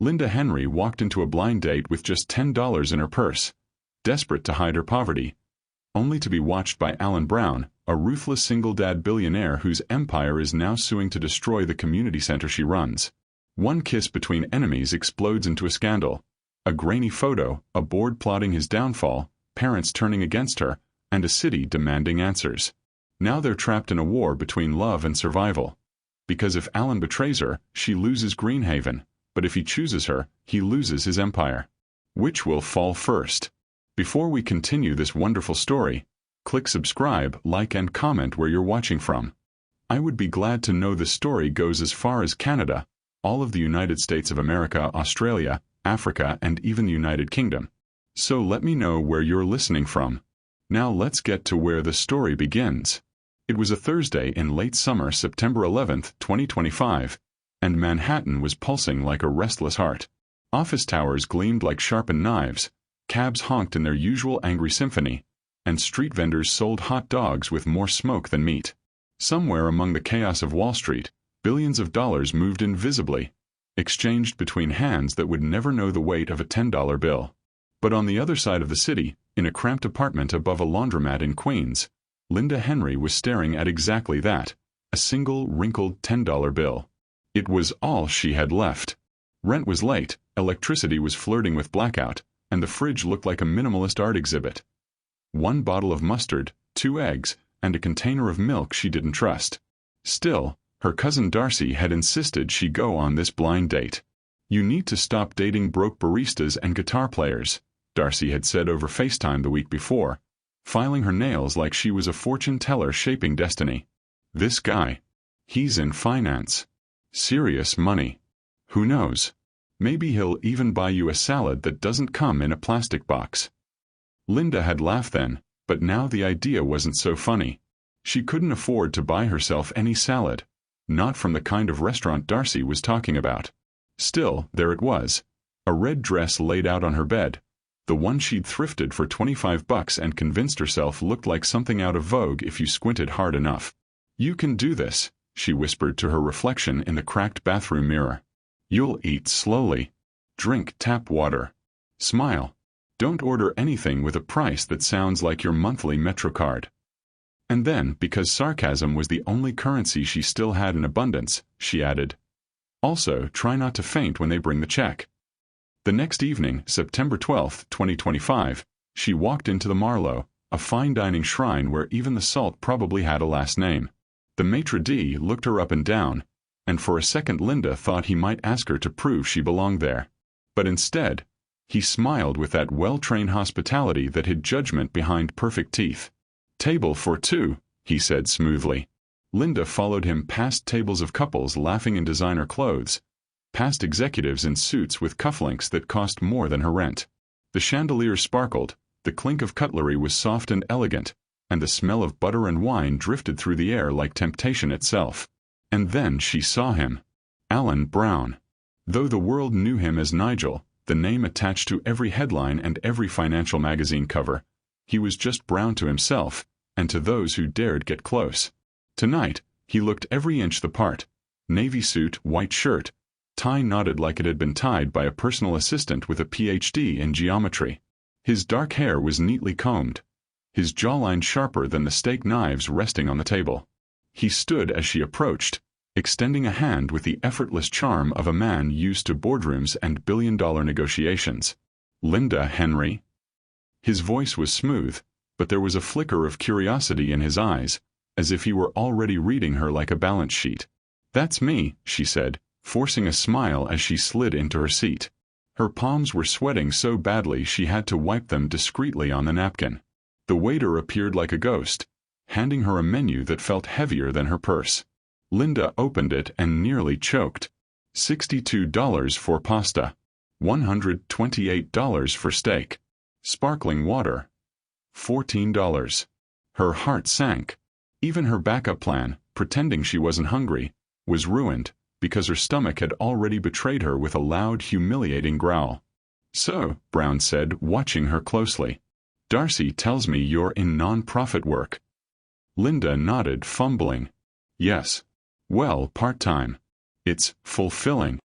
Linda Henry walked into a blind date with just $10 in her purse, desperate to hide her poverty, only to be watched by Alan Brown, a ruthless single-dad billionaire whose empire is now suing to destroy the community center she runs. One kiss between enemies explodes into a scandal. A grainy photo, a board plotting his downfall, parents turning against her, and a city demanding answers. Now they're trapped in a war between love and survival. Because if Alan betrays her, she loses Greenhaven, but if he chooses her, he loses his empire. Which will fall first? Before we continue this wonderful story, click subscribe, like and comment where you're watching from. I would be glad to know the story goes as far as Canada, all of the United States of America, Australia, Africa, and even the United Kingdom. So let me know where you're listening from. Now let's get to where the story begins. It was a Thursday in late summer, September 11th, 2025, and Manhattan was pulsing like a restless heart. Office towers gleamed like sharpened knives, cabs honked in their usual angry symphony, and street vendors sold hot dogs with more smoke than meat. Somewhere among the chaos of Wall Street, billions of dollars moved invisibly, exchanged between hands that would never know the weight of a $10 bill. But on the other side of the city, in a cramped apartment above a laundromat in Queens, Linda Henry was staring at exactly that, a single wrinkled $10 bill. It was all she had left. Rent was late, electricity was flirting with blackout, and the fridge looked like a minimalist art exhibit. One bottle of mustard, 2 eggs, and a container of milk she didn't trust. Still, her cousin Darcy had insisted she go on this blind date. "You need to stop dating broke baristas and guitar players," Darcy had said over FaceTime the week before, filing her nails like she was a fortune teller shaping destiny. "This guy. He's in finance. Serious money. Who knows? Maybe he'll even buy you a salad that doesn't come in a plastic box." Linda had laughed then, but now the idea wasn't so funny. She couldn't afford to buy herself any salad, not from the kind of restaurant Darcy was talking about. Still, there it was, a red dress laid out on her bed, the one she'd thrifted for $25 and convinced herself looked like something out of Vogue if you squinted hard enough. "You can do this," she whispered to her reflection in the cracked bathroom mirror. "You'll eat slowly. Drink tap water. Smile. Don't order anything with a price that sounds like your monthly MetroCard." And then, because sarcasm was the only currency she still had in abundance, she added, "Also, try not to faint when they bring the check." The next evening, September 12th, 2025, she walked into the Marlowe, a fine dining shrine where even the salt probably had a last name. The maitre d' looked her up and down, and for a second Linda thought he might ask her to prove she belonged there. But instead, he smiled with that well-trained hospitality that hid judgment behind perfect teeth. "Table for 2, he said smoothly. Linda followed him past tables of couples laughing in designer clothes, past executives in suits with cufflinks that cost more than her rent. The chandeliers sparkled, the clink of cutlery was soft and elegant, and the smell of butter and wine drifted through the air like temptation itself. And then she saw him. Alan Brown. Though the world knew him as Nigel, the name attached to every headline and every financial magazine cover, he was just Brown to himself, and to those who dared get close. Tonight, he looked every inch the part. Navy suit, white shirt, tie knotted like it had been tied by a personal assistant with a PhD in geometry. His dark hair was neatly combed, his jawline sharper than the steak knives resting on the table. He stood as she approached, extending a hand with the effortless charm of a man used to boardrooms and billion-dollar negotiations. "Linda Henry." His voice was smooth, but there was a flicker of curiosity in his eyes, as if he were already reading her like a balance sheet. "That's me," she said, forcing a smile as she slid into her seat. Her palms were sweating so badly she had to wipe them discreetly on the napkin. The waiter appeared like a ghost, handing her a menu that felt heavier than her purse. Linda opened it and nearly choked. $62 for pasta. $128 for steak. Sparkling water. $14. Her heart sank. Even her backup plan, pretending she wasn't hungry, was ruined, because her stomach had already betrayed her with a loud, humiliating growl. "So," Brown said, watching her closely, "Darcy tells me you're in non-profit work." Linda nodded, fumbling. "Yes. Well, part-time. It's fulfilling.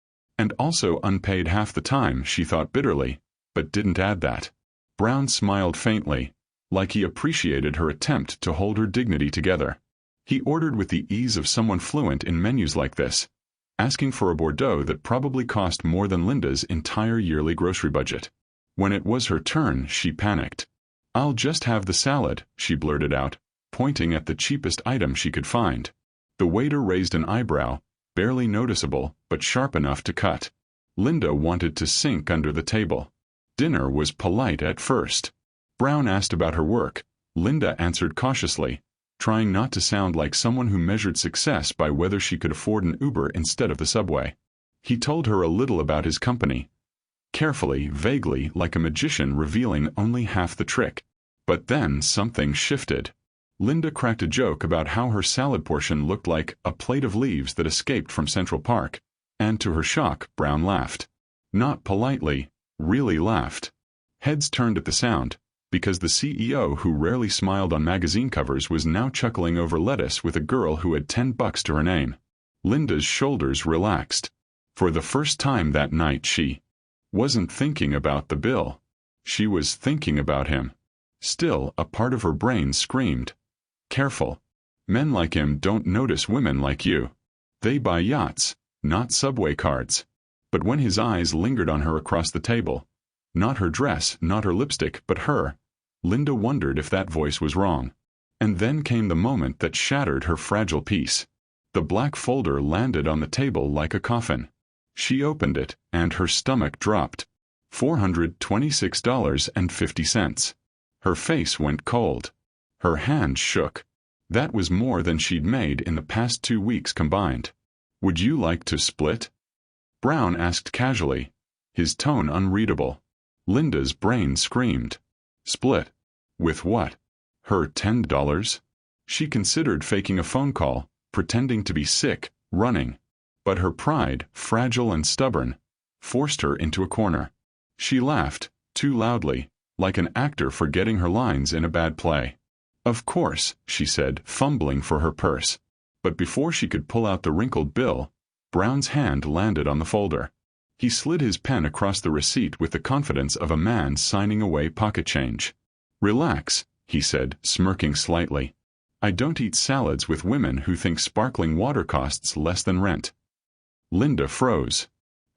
And also unpaid half the time, she thought bitterly, but didn't add that. Brown smiled faintly, like he appreciated her attempt to hold her dignity together. He ordered with the ease of someone fluent in menus like this, asking for a Bordeaux that probably cost more than Linda's entire yearly grocery budget. When it was her turn, she panicked. "I'll just have the salad," she blurted out, pointing at the cheapest item she could find. The waiter raised an eyebrow, barely noticeable, but sharp enough to cut. Linda wanted to sink under the table. Dinner was polite at first. Brown asked about her work. Linda answered cautiously, trying not to sound like someone who measured success by whether she could afford an Uber instead of the subway. He told her a little about his company, carefully, vaguely, like a magician revealing only half the trick. But then something shifted. Linda cracked a joke about how her salad portion looked like a plate of leaves that escaped from Central Park, and to her shock, Brown laughed. Not politely, really laughed. Heads turned at the sound, because the CEO who rarely smiled on magazine covers was now chuckling over lettuce with a girl who had $10 to her name. Linda's shoulders relaxed. For the first time that night she wasn't thinking about the bill. She was thinking about him. Still, a part of her brain screamed, "Careful. Men like him don't notice women like you. They buy yachts, not subway cards." But when his eyes lingered on her across the table, not her dress, not her lipstick, but her, Linda wondered if that voice was wrong. And then came the moment that shattered her fragile peace. The black folder landed on the table like a coffin. She opened it, and her stomach dropped. $426.50. Her face went cold. Her hand shook. That was more than she'd made in the past 2 weeks combined. "Would you like to split?" Brown asked casually, his tone unreadable. Linda's brain screamed. Split? With what? Her $10? She considered faking a phone call, pretending to be sick, running. But her pride, fragile and stubborn, forced her into a corner. She laughed, too loudly, like an actor forgetting her lines in a bad play. "Of course," she said, fumbling for her purse. But before she could pull out the wrinkled bill, Brown's hand landed on the folder. He slid his pen across the receipt with the confidence of a man signing away pocket change. "Relax," he said, smirking slightly. "I don't eat salads with women who think sparkling water costs less than rent." Linda froze.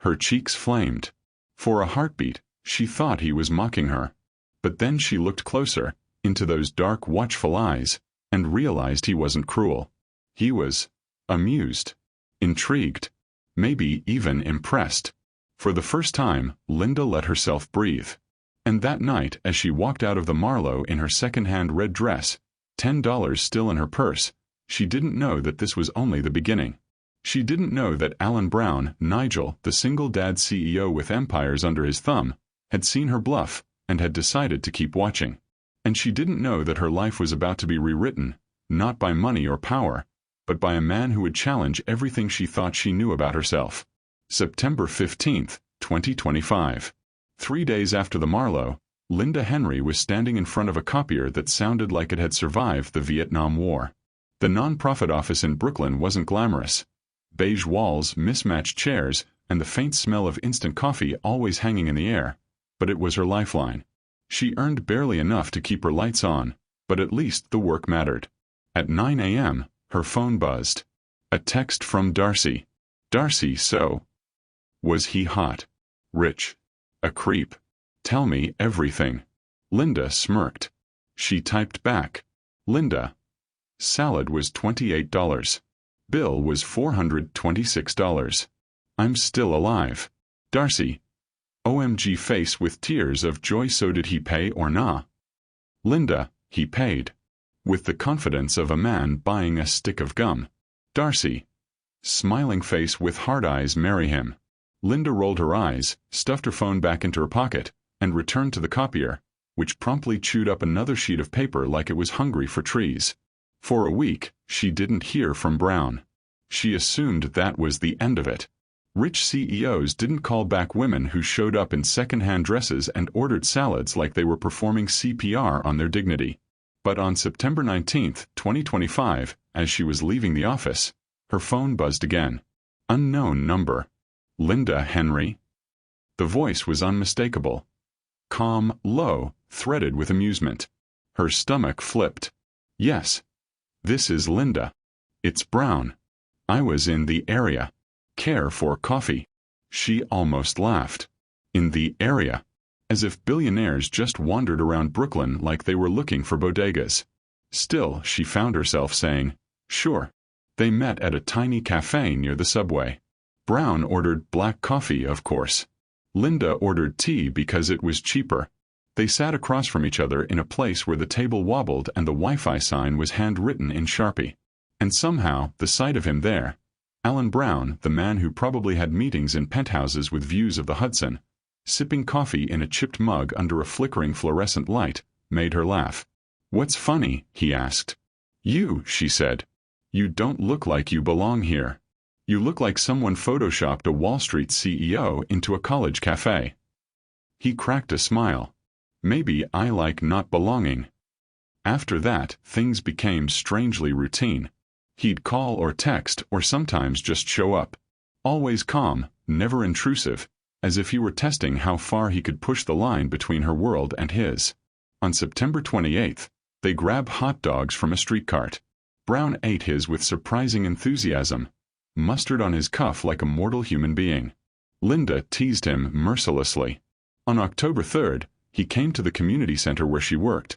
Her cheeks flamed. For a heartbeat, she thought he was mocking her. But then she looked closer, into those dark, watchful eyes, and realized he wasn't cruel. He was amused, intrigued, maybe even impressed. For the first time, Linda let herself breathe. And that night, as she walked out of the Marlowe in her second-hand red dress, $10 still in her purse, she didn't know that this was only the beginning. She didn't know that Alan Brown, Nigel, the single-dad CEO with empires under his thumb, had seen her bluff and had decided to keep watching. And she didn't know that her life was about to be rewritten, not by money or power, but by a man who would challenge everything she thought she knew about herself. September 15th, 2025. 3 days after the Marlowe, Linda Henry was standing in front of a copier that sounded like it had survived the Vietnam War. The nonprofit office in Brooklyn wasn't glamorous. Beige walls, mismatched chairs, and the faint smell of instant coffee always hanging in the air, but it was her lifeline. She earned barely enough to keep her lights on, but at least the work mattered. At 9 a.m., her phone buzzed. A text from Darcy. Darcy, so. Was he hot? Rich? A creep? Tell me everything. Linda smirked. She typed back. Linda. Salad was $28. Bill was $426. I'm still alive. Darcy. OMG, face with tears of joy. So did he pay or nah? Linda. He paid. With the confidence of a man buying a stick of gum. Darcy. Smiling face with hard eyes. Marry him. Linda rolled her eyes, stuffed her phone back into her pocket, and returned to the copier, which promptly chewed up another sheet of paper like it was hungry for trees. For a week, she didn't hear from Brown. She assumed that was the end of it. Rich CEOs didn't call back women who showed up in second-hand dresses and ordered salads like they were performing CPR on their dignity. But on September 19th, 2025, as she was leaving the office, her phone buzzed again. Unknown number. Linda Henry? The voice was unmistakable. Calm, low, threaded with amusement. Her stomach flipped. Yes. This is Linda. It's Brown. I was in the area. Care for coffee. She almost laughed. In the area. As if billionaires just wandered around Brooklyn like they were looking for bodegas. Still, she found herself saying, sure. They met at a tiny cafe near the subway. Brown ordered black coffee, of course. Linda ordered tea because it was cheaper. They sat across from each other in a place where the table wobbled and the Wi-Fi sign was handwritten in Sharpie. And somehow, the sight of him there, Alan Brown, the man who probably had meetings in penthouses with views of the Hudson, sipping coffee in a chipped mug under a flickering fluorescent light, made her laugh. What's funny? He asked. You, she said. You don't look like you belong here. You look like someone photoshopped a Wall Street CEO into a college cafe. He cracked a smile. Maybe I like not belonging. After that, things became strangely routine. He'd call or text or sometimes just show up. Always calm, never intrusive, as if he were testing how far he could push the line between her world and his. On September 28th, they grabbed hot dogs from a street cart. Brown ate his with surprising enthusiasm, mustard on his cuff like a mortal human being. Linda teased him mercilessly. On October 3rd, he came to the community center where she worked,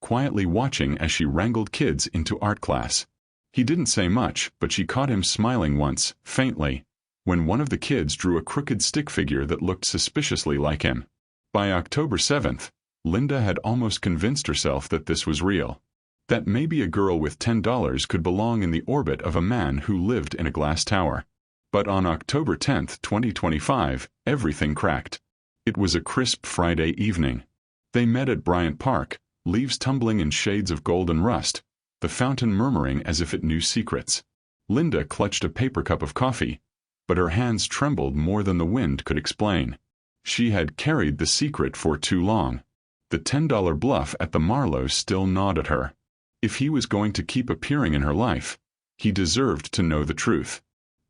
quietly watching as she wrangled kids into art class. He didn't say much, but she caught him smiling once, faintly, when one of the kids drew a crooked stick figure that looked suspiciously like him. By October 7th, Linda had almost convinced herself that this was real. That maybe a girl with $10 could belong in the orbit of a man who lived in a glass tower. But on October 10, 2025, everything cracked. It was a crisp Friday evening. They met at Bryant Park, leaves tumbling in shades of gold and rust, the fountain murmuring as if it knew secrets. Linda clutched a paper cup of coffee, but her hands trembled more than the wind could explain. She had carried the secret for too long. The $10 bluff at the Marlowe still gnawed at her. If he was going to keep appearing in her life, he deserved to know the truth.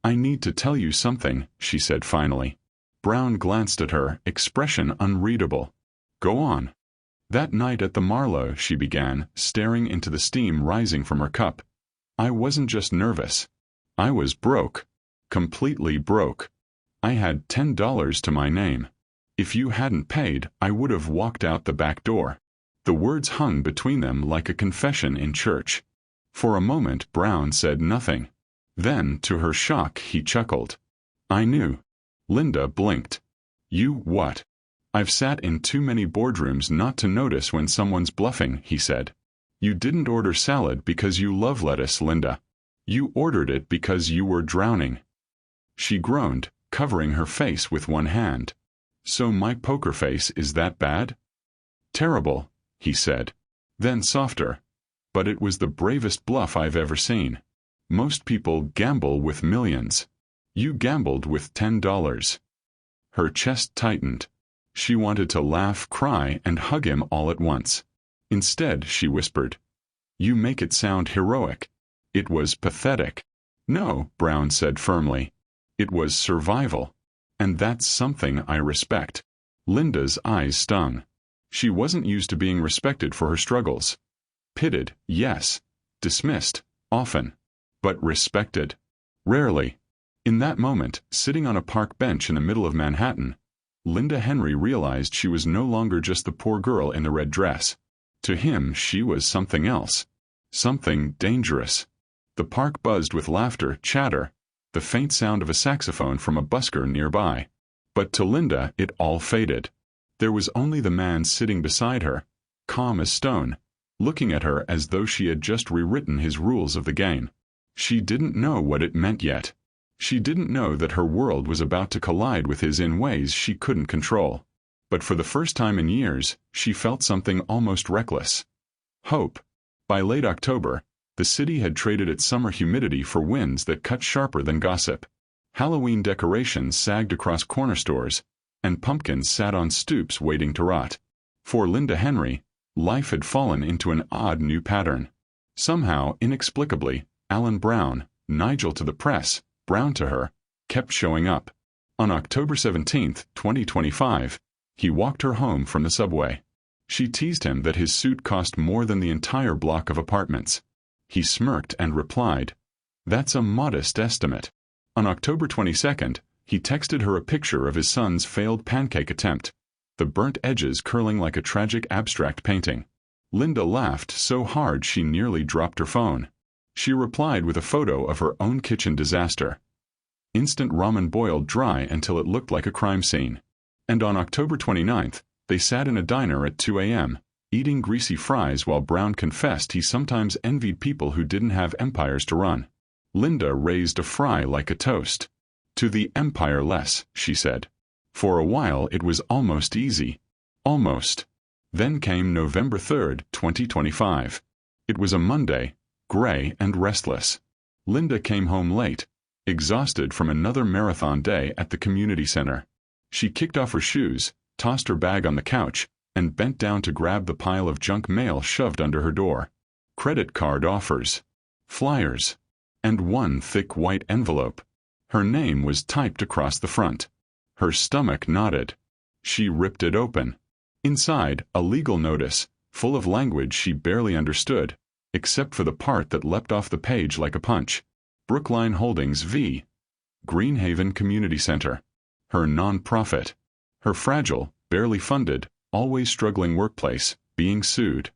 I need to tell you something, she said finally. Brown glanced at her, expression unreadable. Go on. That night at the Marlowe, she began, staring into the steam rising from her cup. I wasn't just nervous. I was broke. Completely broke. I had $10 to my name. If you hadn't paid, I would have walked out the back door. The words hung between them like a confession in church. For a moment Brown said nothing. Then, to her shock, he chuckled. I knew. Linda blinked. You what? I've sat in too many boardrooms not to notice when someone's bluffing, he said. You didn't order salad because you love lettuce, Linda. You ordered it because you were drowning. She groaned, covering her face with one hand. So my poker face is that bad? Terrible, he said. Then softer. But it was the bravest bluff I've ever seen. Most people gamble with millions. You gambled with $10. Her chest tightened. She wanted to laugh, cry, and hug him all at once. Instead, she whispered, You make it sound heroic. It was pathetic. No, Brown said firmly. It was survival. And that's something I respect. Linda's eyes stung. She wasn't used to being respected for her struggles. Pitted, yes. Dismissed, often. But respected. Rarely. In that moment, sitting on a park bench in the middle of Manhattan, Linda Henry realized she was no longer just the poor girl in the red dress. To him, she was something else. Something dangerous. The park buzzed with laughter, chatter, the faint sound of a saxophone from a busker nearby. But to Linda, it all faded. There was only the man sitting beside her, calm as stone, looking at her as though she had just rewritten his rules of the game. She didn't know what it meant yet. She didn't know that her world was about to collide with his in ways she couldn't control. But for the first time in years, she felt something almost reckless. Hope. By late October, the city had traded its summer humidity for winds that cut sharper than gossip. Halloween decorations sagged across corner stores, and pumpkins sat on stoops waiting to rot. For Linda Henry, life had fallen into an odd new pattern. Somehow, inexplicably, Alan Brown, Nigel to the press, Brown to her, kept showing up. On October 17, 2025, he walked her home from the subway. She teased him that his suit cost more than the entire block of apartments. He smirked and replied, "That's a modest estimate." On October 22nd, he texted her a picture of his son's failed pancake attempt, the burnt edges curling like a tragic abstract painting. Linda laughed so hard she nearly dropped her phone. She replied with a photo of her own kitchen disaster. Instant ramen boiled dry until it looked like a crime scene. And on October 29th, they sat in a diner at 2 a.m., eating greasy fries while Brown confessed he sometimes envied people who didn't have empires to run. Linda raised a fry like a toast. "To the empire less," she said. "For a while it was almost easy. Almost." Then came November 3rd, 2025. It was a Monday, gray and restless. Linda came home late, exhausted from another marathon day at the community center. She kicked off her shoes, tossed her bag on the couch, and bent down to grab the pile of junk mail shoved under her door. Credit card offers, flyers, and one thick white envelope. Her name was typed across the front. Her stomach knotted. She ripped it open. Inside, a legal notice, full of language she barely understood, except for the part that leapt off the page like a punch. Brookline Holdings v. Greenhaven Community Center. Her non-profit. Her fragile, barely funded, always struggling workplace, being sued.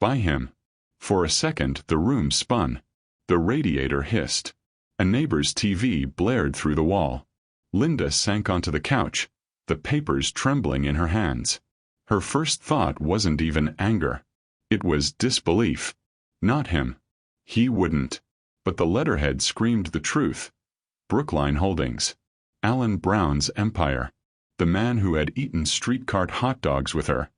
By him. For a second the room spun. The radiator hissed. A neighbor's TV blared through the wall. Linda sank onto the couch, the papers trembling in her hands. Her first thought wasn't even anger. It was disbelief. Not him. He wouldn't. But the letterhead screamed the truth. Brookline Holdings. Alan Brown's empire. The man who had eaten street cart hot dogs with her.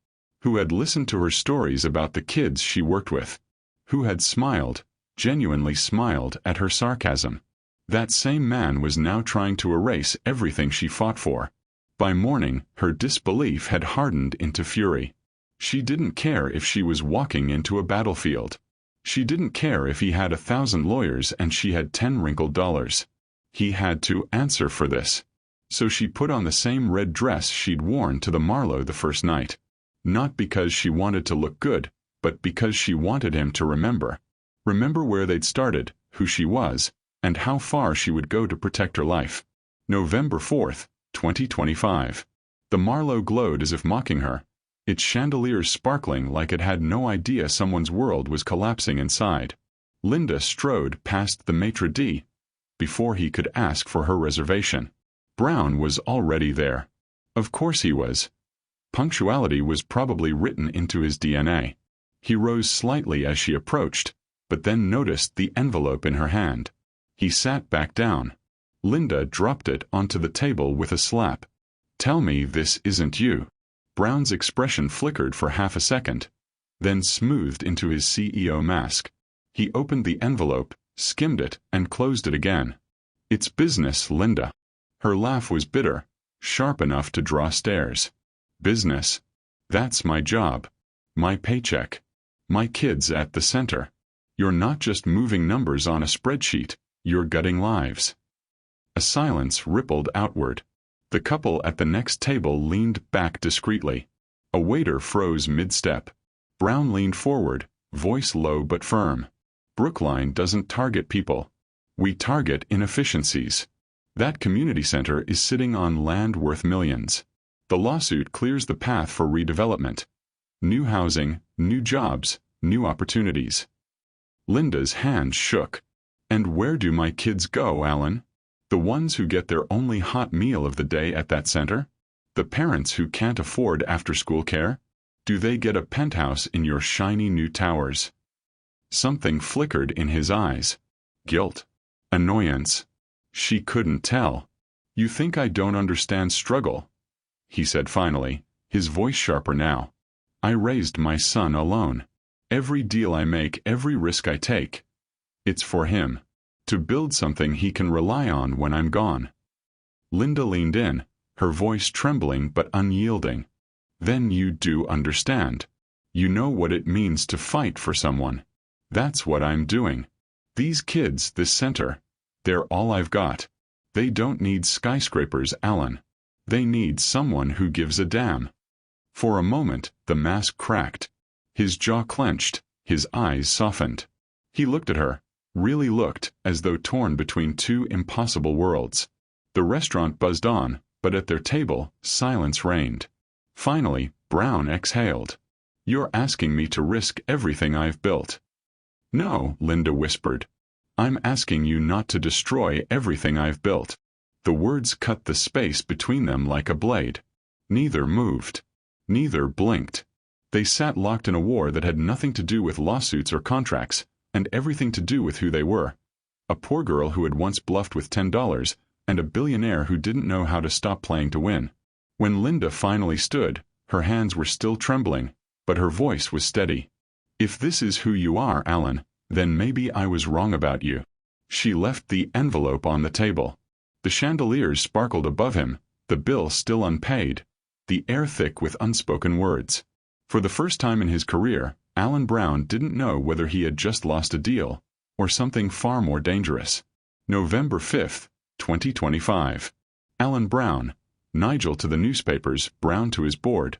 Who had listened to her stories about the kids she worked with. Who had smiled, genuinely smiled, at her sarcasm. That same man was now trying to erase everything she fought for. By morning, her disbelief had hardened into fury. She didn't care if she was walking into a battlefield. She didn't care if he had 1,000 lawyers and she had 10 wrinkled dollars. He had to answer for this. So she put on the same red dress she'd worn to the Marlowe the first night. Not because she wanted to look good, but because she wanted him to remember. Remember where they'd started, who she was, and how far she would go to protect her life. November 4th, 2025. The Marlowe glowed as if mocking her, its chandeliers sparkling like it had no idea someone's world was collapsing inside. Linda strode past the maitre d' before he could ask for her reservation. Brown was already there. Of course he was. Punctuality was probably written into his DNA. He rose slightly as she approached, but then noticed the envelope in her hand. He sat back down. Linda dropped it onto the table with a slap. "Tell me this isn't you." Brown's expression flickered for half a second, then smoothed into his CEO mask. He opened the envelope, skimmed it, and closed it again. "It's business, Linda." Her laugh was bitter, sharp enough to draw stares. "Business? That's my job. My paycheck. My kids at the center. You're not just moving numbers on a spreadsheet, you're gutting lives." A silence rippled outward. The couple at the next table leaned back discreetly. A waiter froze mid-step. Brown leaned forward, voice low but firm. "Brookline doesn't target people. We target inefficiencies. That community center is sitting on land worth millions. The lawsuit clears the path for redevelopment. New housing, new jobs, new opportunities." Linda's hand shook. "And where do my kids go, Alan? The ones who get their only hot meal of the day at that center? The parents who can't afford after-school care? Do they get a penthouse in your shiny new towers?" Something flickered in his eyes. Guilt. Annoyance. She couldn't tell. "You think I don't understand struggle?" he said finally, his voice sharper now. "I raised my son alone. Every deal I make, every risk I take, it's for him. To build something he can rely on when I'm gone." Linda leaned in, her voice trembling but unyielding. "Then you do understand. You know what it means to fight for someone. That's what I'm doing. These kids, this center, they're all I've got. They don't need skyscrapers, Alan. They need someone who gives a damn. For a moment, the mask cracked. His jaw clenched, his eyes softened. He looked at her, really looked, as though torn between two impossible worlds. The restaurant buzzed on, but at their table, silence reigned. Finally, Brown exhaled. "You're asking me to risk everything I've built." "No," Linda whispered. "I'm asking you not to destroy everything I've built." The words cut the space between them like a blade. Neither moved. Neither blinked. They sat locked in a war that had nothing to do with lawsuits or contracts, and everything to do with who they were. A poor girl who had once bluffed with $10, and a billionaire who didn't know how to stop playing to win. When Linda finally stood, her hands were still trembling, but her voice was steady. "If this is who you are, Alan, then maybe I was wrong about you." She left the envelope on the table. The chandeliers sparkled above him, the bill still unpaid, the air thick with unspoken words. For the first time in his career, Alan Brown didn't know whether he had just lost a deal, or something far more dangerous. November 5th, 2025. Alan Brown, Nigel to the newspapers, Brown to his board,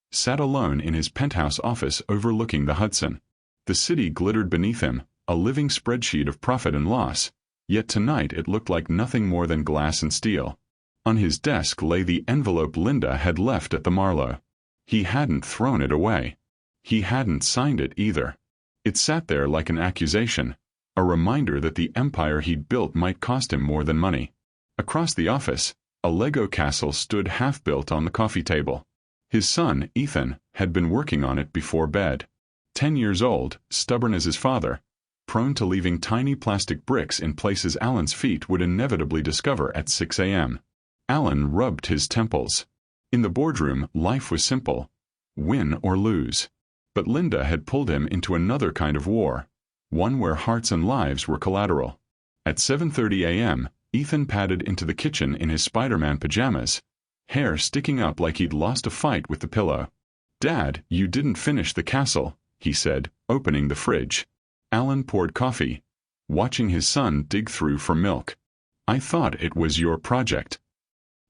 sat alone in his penthouse office overlooking the Hudson. The city glittered beneath him, a living spreadsheet of profit and loss, yet tonight it looked like nothing more than glass and steel. On his desk lay the envelope Linda had left at the Marlowe. He hadn't thrown it away. He hadn't signed it either. It sat there like an accusation, a reminder that the empire he'd built might cost him more than money. Across the office, a Lego castle stood half-built on the coffee table. His son, Ethan, had been working on it before bed. 10 years old, stubborn as his father, prone to leaving tiny plastic bricks in places Alan's feet would inevitably discover at 6 a.m. Alan rubbed his temples. In the boardroom, life was simple: win or lose. But Linda had pulled him into another kind of war, one where hearts and lives were collateral. At 7:30 a.m., Ethan padded into the kitchen in his Spider-Man pajamas, hair sticking up like he'd lost a fight with the pillow. "Dad, you didn't finish the castle," he said, opening the fridge. Alan poured coffee, watching his son dig through for milk. "I thought it was your project."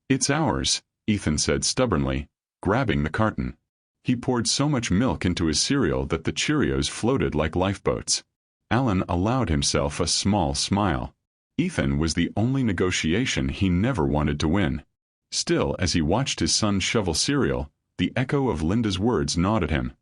"It's ours," Ethan said stubbornly, grabbing the carton. He poured so much milk into his cereal that the Cheerios floated like lifeboats. Alan allowed himself a small smile. Ethan was the only negotiation he never wanted to win. Still, as he watched his son shovel cereal, the echo of Linda's words gnawed at him.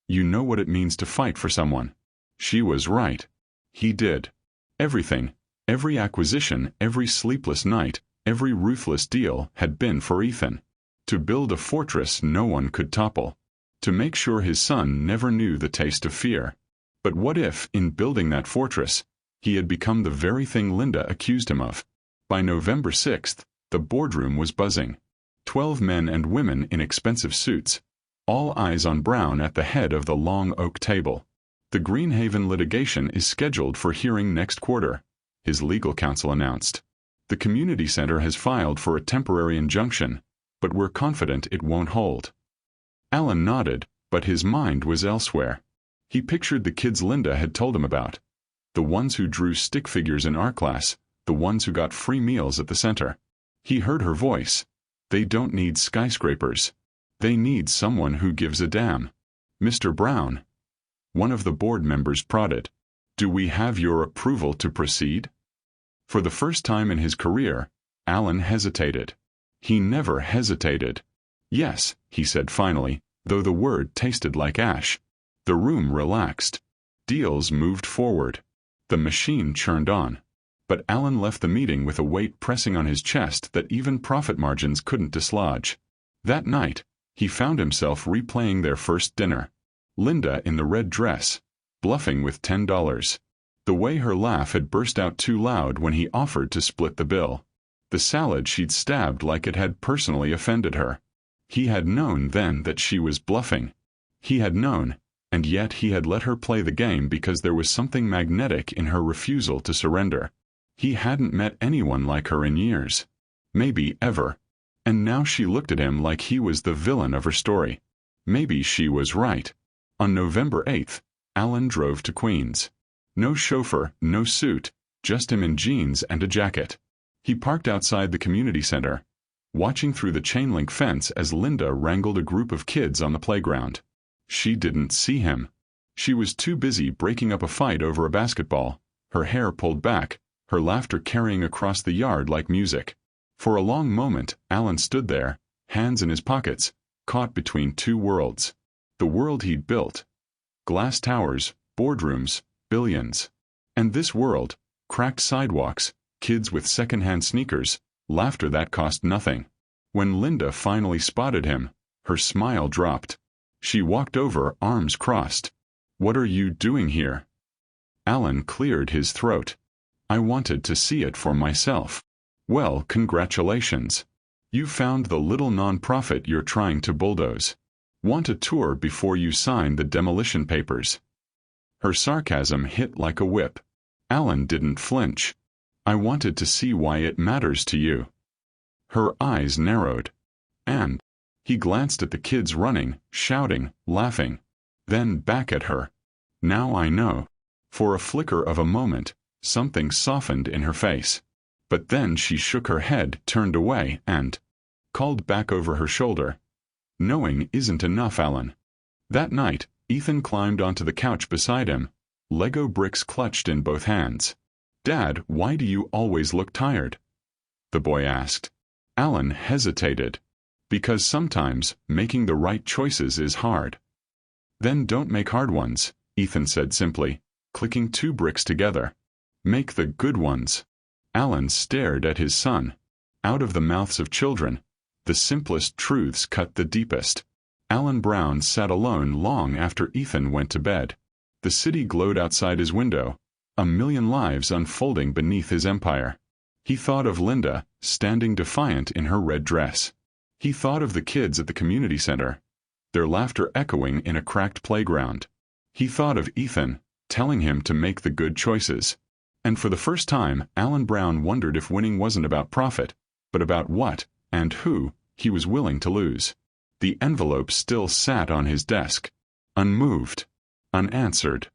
"You know what it means to fight for someone." She was right. He did. Everything, every acquisition, every sleepless night, every ruthless deal had been for Ethan. To build a fortress no one could topple. To make sure his son never knew the taste of fear. But what if, in building that fortress, he had become the very thing Linda accused him of? By November 6th, the boardroom was buzzing. 12 men and women in expensive suits, all eyes on Brown at the head of the long oak table. "The Greenhaven litigation is scheduled for hearing next quarter," his legal counsel announced. "The community center has filed for a temporary injunction, but we're confident it won't hold." Alan nodded, but his mind was elsewhere. He pictured the kids Linda had told him about. The ones who drew stick figures in art class, the ones who got free meals at the center. He heard her voice. "They don't need skyscrapers. They need someone who gives a damn." "Mr. Brown." One of the board members prodded. "Do we have your approval to proceed?" For the first time in his career, Alan hesitated. He never hesitated. "Yes," he said finally, though the word tasted like ash. The room relaxed. Deals moved forward. The machine churned on. But Alan left the meeting with a weight pressing on his chest that even profit margins couldn't dislodge. That night, he found himself replaying their first dinner. Linda in the red dress, bluffing with $10. The way her laugh had burst out too loud when he offered to split the bill. The salad she'd stabbed like it had personally offended her. He had known then that she was bluffing. He had known, and yet he had let her play the game because there was something magnetic in her refusal to surrender. He hadn't met anyone like her in years. Maybe ever. And now she looked at him like he was the villain of her story. Maybe she was right. On November 8th, Alan drove to Queens. No chauffeur, no suit, just him in jeans and a jacket. He parked outside the community center, watching through the chain-link fence as Linda wrangled a group of kids on the playground. She didn't see him. She was too busy breaking up a fight over a basketball, her hair pulled back, her laughter carrying across the yard like music. For a long moment, Alan stood there, hands in his pockets, caught between two worlds. The world he'd built. Glass towers, boardrooms, billions. And this world, cracked sidewalks, kids with second-hand sneakers, laughter that cost nothing. When Linda finally spotted him, her smile dropped. She walked over, arms crossed. "What are you doing here?" Alan cleared his throat. "I wanted to see it for myself." "Well, congratulations. You found the little non-profit you're trying to bulldoze. Want a tour before you sign the demolition papers?" Her sarcasm hit like a whip. Alan didn't flinch. "I wanted to see why it matters to you." Her eyes narrowed. "And?" He glanced at the kids running, shouting, laughing. Then back at her. "Now I know." For a flicker of a moment, something softened in her face. But then she shook her head, turned away, and called back over her shoulder. "Knowing isn't enough, Alan." That night, Ethan climbed onto the couch beside him, Lego bricks clutched in both hands. "Dad, why do you always look tired?" the boy asked. Alan hesitated. "Because sometimes, making the right choices is hard." "Then don't make hard ones," Ethan said simply, clicking two bricks together. "Make the good ones." Alan stared at his son. Out of the mouths of children, the simplest truths cut the deepest. Alan Brown sat alone long after Ethan went to bed. The city glowed outside his window, a million lives unfolding beneath his empire. He thought of Linda, standing defiant in her red dress. He thought of the kids at the community center, their laughter echoing in a cracked playground. He thought of Ethan, telling him to make the good choices. And for the first time, Alan Brown wondered if winning wasn't about profit, but about what, and who, he was willing to lose. The envelope still sat on his desk, unmoved, unanswered.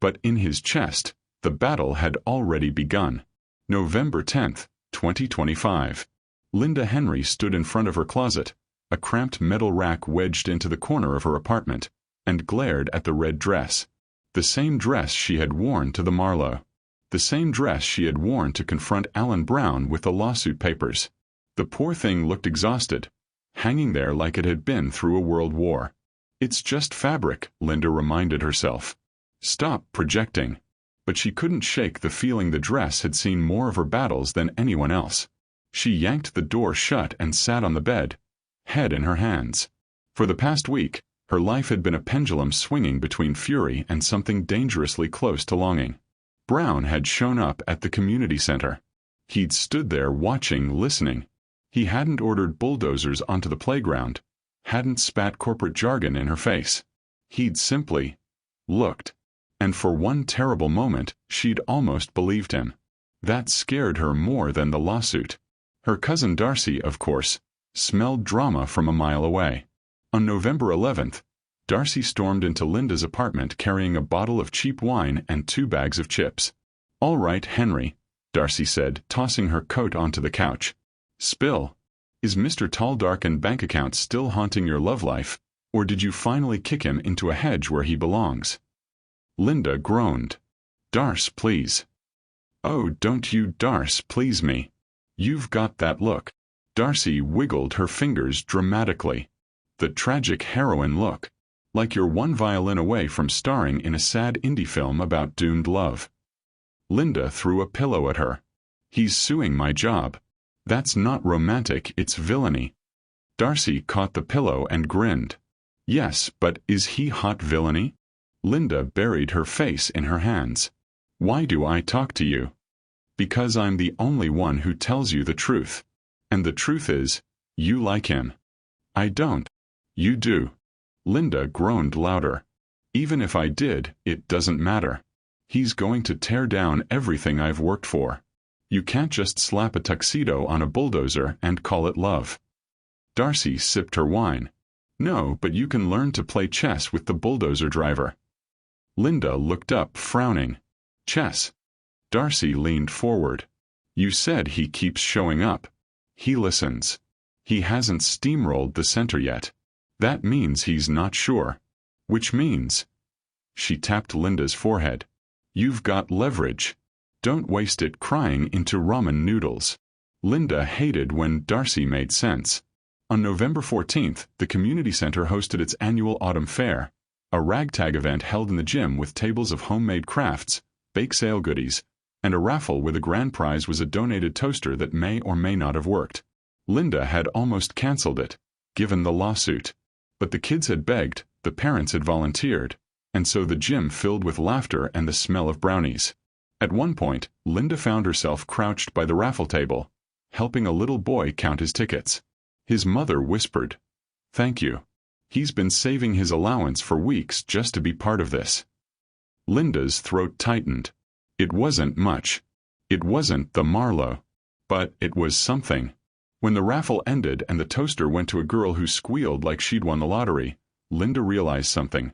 But in his chest, the battle had already begun. November 10th, 2025. Linda Henry stood in front of her closet, a cramped metal rack wedged into the corner of her apartment, and glared at the red dress. The same dress she had worn to the Marlowe. The same dress she had worn to confront Alan Brown with the lawsuit papers. The poor thing looked exhausted, hanging there like it had been through a world war. "It's just fabric," Linda reminded herself. "Stop projecting." But she couldn't shake the feeling the dress had seen more of her battles than anyone else. She yanked the door shut and sat on the bed, head in her hands. For the past week, her life had been a pendulum swinging between fury and something dangerously close to longing. Brown had shown up at the community center. He'd stood there watching, listening. He hadn't ordered bulldozers onto the playground, hadn't spat corporate jargon in her face. He'd simply looked. And for one terrible moment, she'd almost believed him. That scared her more than the lawsuit. Her cousin Darcy, of course, smelled drama from a mile away. On November 11th, Darcy stormed into Linda's apartment carrying a bottle of cheap wine and 2 bags of chips. "All right, Henry," Darcy said, tossing her coat onto the couch. "Spill. Is Mr. Talldark bank account still haunting your love life, or did you finally kick him into a hedge where he belongs?" Linda groaned. "Darce, please." "Oh, don't you Darce please me. You've got that look." Darcy wiggled her fingers dramatically. "The tragic heroine look. Like you're one violin away from starring in a sad indie film about doomed love." Linda threw a pillow at her. "He's suing my job. That's not romantic, it's villainy." Darcy caught the pillow and grinned. "Yes, but is he hot villainy?" Linda buried her face in her hands. "Why do I talk to you?" "Because I'm the only one who tells you the truth. And the truth is, you like him." "I don't." "You do." Linda groaned louder. "Even if I did, it doesn't matter. He's going to tear down everything I've worked for. You can't just slap a tuxedo on a bulldozer and call it love." Darcy sipped her wine. "No, but you can learn to play chess with the bulldozer driver." Linda looked up, frowning. "Chess?" Darcy leaned forward. You said he keeps showing up. He listens. He hasn't steamrolled the center yet. That means he's not sure. Which means... She tapped Linda's forehead. You've got leverage. Don't waste it crying into ramen noodles. Linda hated when Darcy made sense. On November 14th, the community center hosted its annual autumn fair, a ragtag event held in the gym with tables of homemade crafts, bake sale goodies, and a raffle where the grand prize was a donated toaster that may or may not have worked. Linda had almost canceled it, given the lawsuit. But the kids had begged, the parents had volunteered, and so the gym filled with laughter and the smell of brownies. At one point, Linda found herself crouched by the raffle table, helping a little boy count his tickets. His mother whispered, "Thank you. He's been saving his allowance for weeks just to be part of this." Linda's throat tightened. It wasn't much. It wasn't the Marlowe. But it was something. When the raffle ended and the toaster went to a girl who squealed like she'd won the lottery, Linda realized something.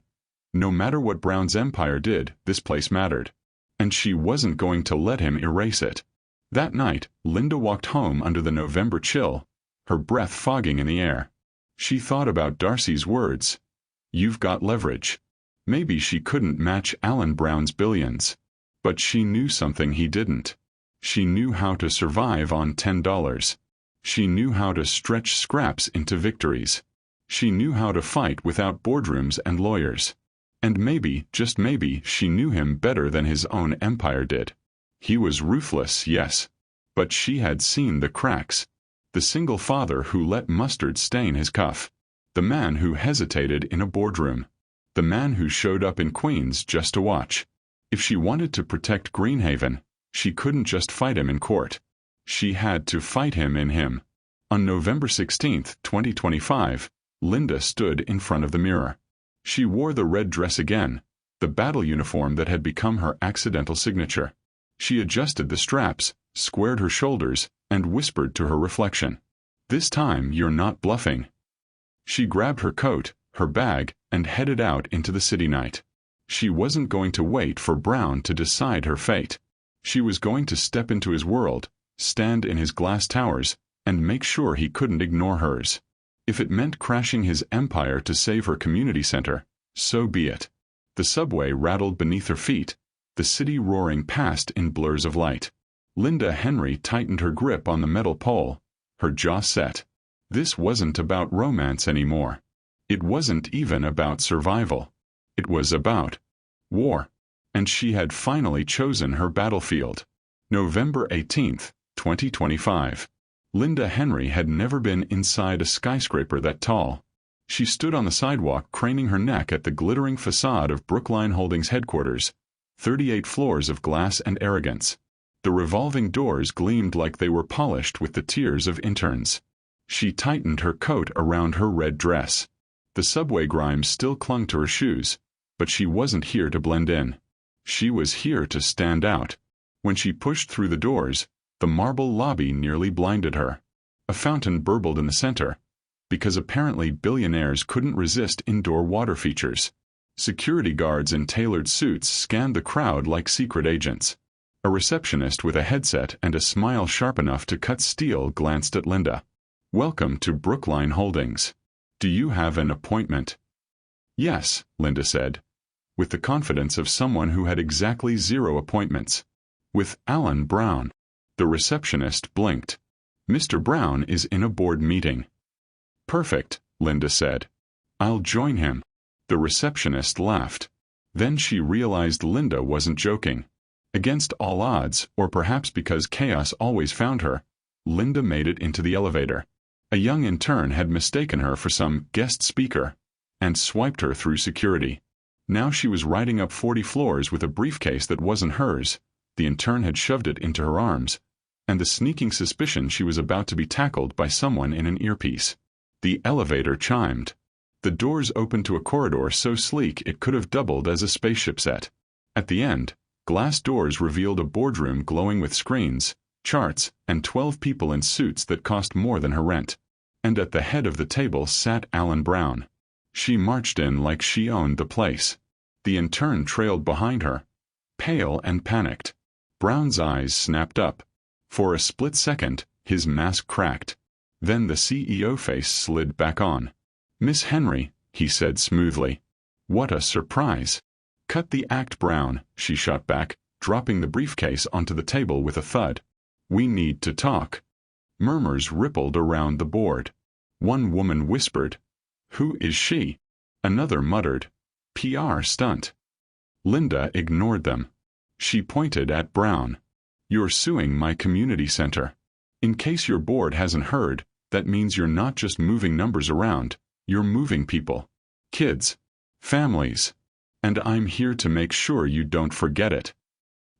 No matter what Brown's empire did, this place mattered. And she wasn't going to let him erase it. That night, Linda walked home under the November chill, her breath fogging in the air. She thought about Darcy's words. You've got leverage. Maybe she couldn't match Alan Brown's billions. But she knew something he didn't. She knew how to survive on $10. She knew how to stretch scraps into victories. She knew how to fight without boardrooms and lawyers. And maybe, just maybe, she knew him better than his own empire did. He was ruthless, yes. But she had seen the cracks. The single father who let mustard stain his cuff. The man who hesitated in a boardroom. The man who showed up in Queens just to watch. If she wanted to protect Greenhaven, she couldn't just fight him in court. She had to fight him in him. On November 16, 2025, Linda stood in front of the mirror. She wore the red dress again, the battle uniform that had become her accidental signature. She adjusted the straps, squared her shoulders, and whispered to her reflection, "This time you're not bluffing." She grabbed her coat, her bag, and headed out into the city night. She wasn't going to wait for Brown to decide her fate. She was going to step into his world, stand in his glass towers, and make sure he couldn't ignore hers. If it meant crashing his empire to save her community center, so be it. The subway rattled beneath her feet, the city roaring past in blurs of light. Linda Henry tightened her grip on the metal pole, her jaw set. This wasn't about romance anymore. It wasn't even about survival. It was about war. And she had finally chosen her battlefield. November 18, 2025. Linda Henry had never been inside a skyscraper that tall. She stood on the sidewalk craning her neck at the glittering facade of Brookline Holdings headquarters, 38 floors of glass and arrogance. The revolving doors gleamed like they were polished with the tears of interns. She tightened her coat around her red dress. The subway grime still clung to her shoes, but she wasn't here to blend in. She was here to stand out. When she pushed through the doors, the marble lobby nearly blinded her. A fountain burbled in the center, because apparently billionaires couldn't resist indoor water features. Security guards in tailored suits scanned the crowd like secret agents. A receptionist with a headset and a smile sharp enough to cut steel glanced at Linda. "Welcome to Brookline Holdings. Do you have an appointment?" "Yes," Linda said, with the confidence of someone who had exactly 0 appointments. "With Alan Brown." The receptionist blinked. "Mr. Brown is in a board meeting." "Perfect," Linda said. "I'll join him." The receptionist laughed. Then she realized Linda wasn't joking. Against all odds, or perhaps because chaos always found her, Linda made it into the elevator. A young intern had mistaken her for some guest speaker and swiped her through security. Now she was riding up 40 floors with a briefcase that wasn't hers. The intern had shoved it into her arms, and the sneaking suspicion she was about to be tackled by someone in an earpiece. The elevator chimed. The doors opened to a corridor so sleek it could have doubled as a spaceship set. At the end, glass doors revealed a boardroom glowing with screens, charts, and 12 people in suits that cost more than her rent. And at the head of the table sat Alan Brown. She marched in like she owned the place. The intern trailed behind her, pale and panicked. Brown's eyes snapped up. For a split second, his mask cracked. Then the CEO face slid back on. "Miss Henry," he said smoothly. "What a surprise." "Cut the act, Brown," she shot back, dropping the briefcase onto the table with a thud. "We need to talk." Murmurs rippled around the board. One woman whispered, "Who is she?" Another muttered, "PR stunt." Linda ignored them. She pointed at Brown. "You're suing my community center. In case your board hasn't heard, that means you're not just moving numbers around, you're moving people. Kids. Families. And I'm here to make sure you don't forget it."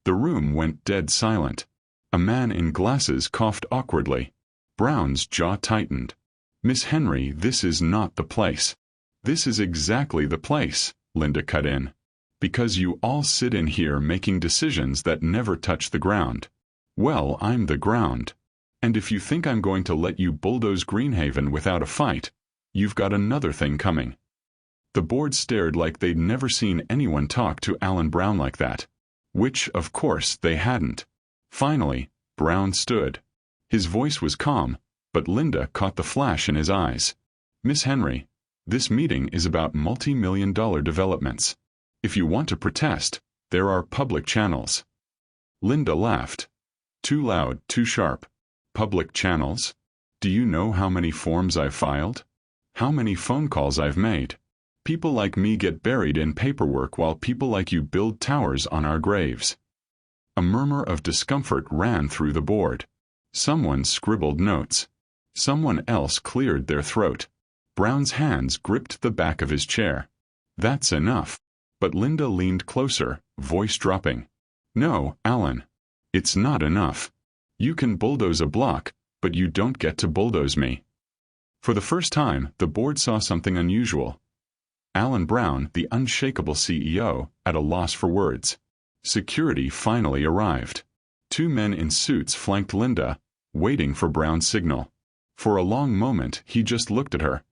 The room went dead silent. A man in glasses coughed awkwardly. Brown's jaw tightened. "Miss Henry, this is not the place." "This is exactly the place," Linda cut in. "Because you all sit in here making decisions that never touch the ground. Well, I'm the ground. And if you think I'm going to let you bulldoze Greenhaven without a fight, you've got another thing coming." The board stared like they'd never seen anyone talk to Alan Brown like that. Which, of course, they hadn't. Finally, Brown stood. His voice was calm, but Linda caught the flash in his eyes. "Miss Henry, this meeting is about multi-million-dollar developments. If you want to protest, there are public channels." Linda laughed. "Too loud, too sharp. Public channels? Do you know how many forms I've filed? How many phone calls I've made? People like me get buried in paperwork while people like you build towers on our graves." A murmur of discomfort ran through the board. Someone scribbled notes. Someone else cleared their throat. Brown's hands gripped the back of his chair. "That's enough." But Linda leaned closer, voice dropping. "No, Alan. It's not enough. You can bulldoze a block, but you don't get to bulldoze me." For the first time, the board saw something unusual. Alan Brown, the unshakable CEO, at a loss for words. Security finally arrived. Two men in suits flanked Linda, waiting for Brown's signal. For a long moment he just looked at her.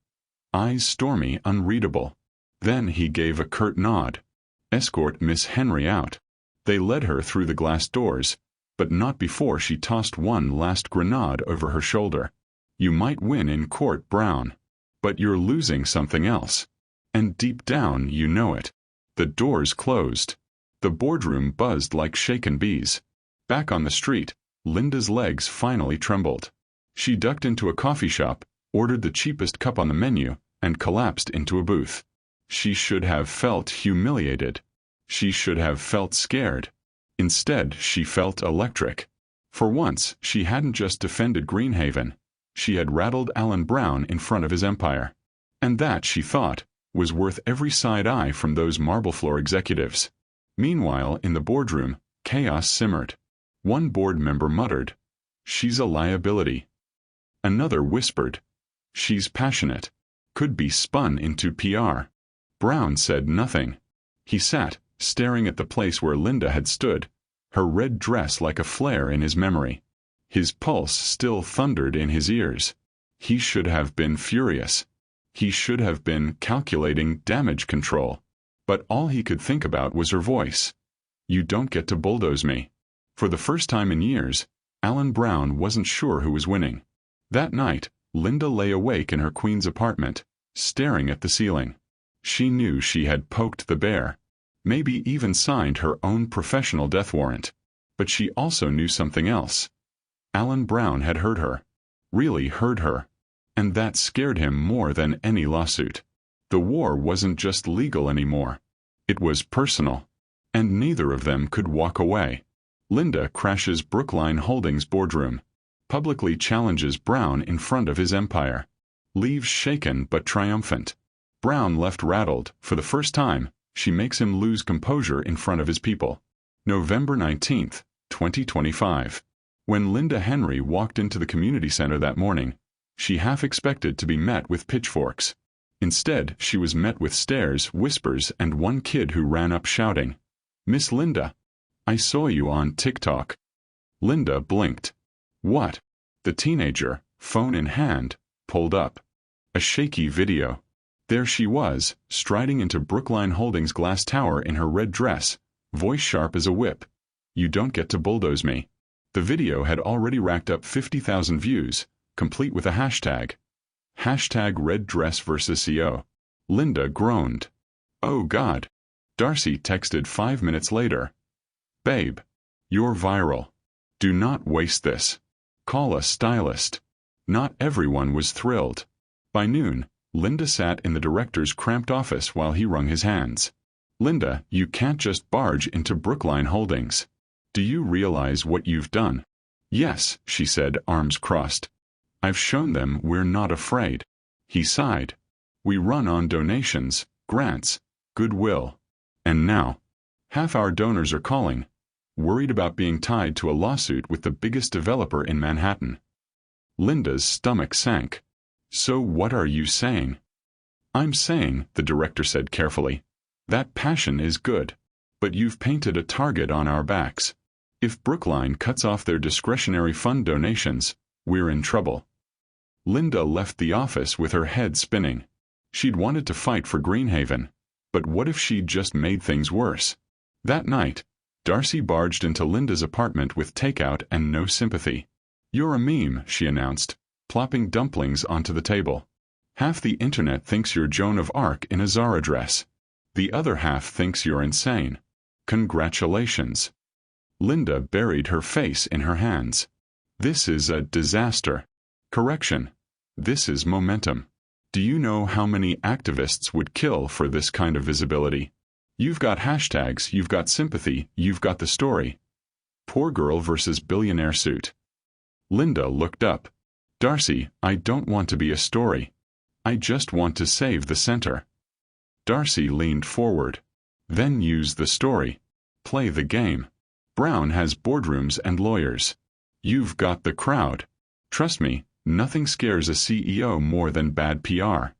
Eyes stormy, unreadable. Then he gave a curt nod. "Escort Miss Henry out." They led her through the glass doors, but not before she tossed one last grenade over her shoulder. "You might win in court, Brown. But you're losing something else. And deep down you know it." The doors closed. The boardroom buzzed like shaken bees. Back on the street, Linda's legs finally trembled. She ducked into a coffee shop, ordered the cheapest cup on the menu, and collapsed into a booth. She should have felt humiliated. She should have felt scared. Instead, she felt electric. For once, she hadn't just defended Greenhaven. She had rattled Alan Brown in front of his empire. And that, she thought, was worth every side eye from those marble floor executives. Meanwhile, in the boardroom, chaos simmered. One board member muttered, "She's a liability." Another whispered, "She's passionate. Could be spun into PR." Brown said nothing. He sat, staring at the place where Linda had stood, her red dress like a flare in his memory. His pulse still thundered in his ears. He should have been furious. He should have been calculating damage control. But all he could think about was her voice. "You don't get to bulldoze me." For the first time in years, Alan Brown wasn't sure who was winning. That night, Linda lay awake in her Queens apartment, staring at the ceiling. She knew she had poked the bear, maybe even signed her own professional death warrant. But she also knew something else. Alan Brown had heard her. Really heard her. And that scared him more than any lawsuit. The war wasn't just legal anymore. It was personal. And neither of them could walk away. Linda crashes Brookline Holdings boardroom. Publicly challenges Brown in front of his empire. Leaves shaken but triumphant. Brown left rattled. For the first time, she makes him lose composure in front of his people. November 19th, 2025. When Linda Henry walked into the community center that morning, she half expected to be met with pitchforks. Instead, she was met with stares, whispers, and one kid who ran up shouting, "Miss Linda, I saw you on TikTok." Linda blinked. "What?" The teenager, phone in hand, pulled up. A shaky video. There she was, striding into Brookline Holdings glass tower in her red dress, voice sharp as a whip. "You don't get to bulldoze me." The video had already racked up 50,000 views, complete with a hashtag. Hashtag red dress versus CO. Linda groaned. "Oh God." Darcy texted 5 minutes later. "Babe. You're viral. Do not waste this. Call a stylist." Not everyone was thrilled. By noon, Linda sat in the director's cramped office while he wrung his hands. "Linda, you can't just barge into Brookline Holdings. Do you realize what you've done?" "Yes," she said, arms crossed. "I've shown them we're not afraid." He sighed. "We run on donations, grants, goodwill. And now, half our donors are calling, worried about being tied to a lawsuit with the biggest developer in Manhattan." Linda's stomach sank. "So what are you saying?" "I'm saying," the director said carefully, "that passion is good. But you've painted a target on our backs. If Brookline cuts off their discretionary fund donations, we're in trouble." Linda left the office with her head spinning. She'd wanted to fight for Greenhaven, but what if she'd just made things worse? That night, Darcy barged into Linda's apartment with takeout and no sympathy. "You're a meme," she announced, plopping dumplings onto the table. "Half the internet thinks you're Joan of Arc in a Zara dress. The other half thinks you're insane. Congratulations." Linda buried her face in her hands. "This is a disaster. Correction. This is momentum. Do you know how many activists would kill for this kind of visibility? You've got hashtags, you've got sympathy, you've got the story. Poor girl versus billionaire suit." Linda looked up. "Darcy, I don't want to be a story. I just want to save the center." Darcy leaned forward. "Then use the story. Play the game. Brown has boardrooms and lawyers. You've got the crowd. Trust me, nothing scares a CEO more than bad PR."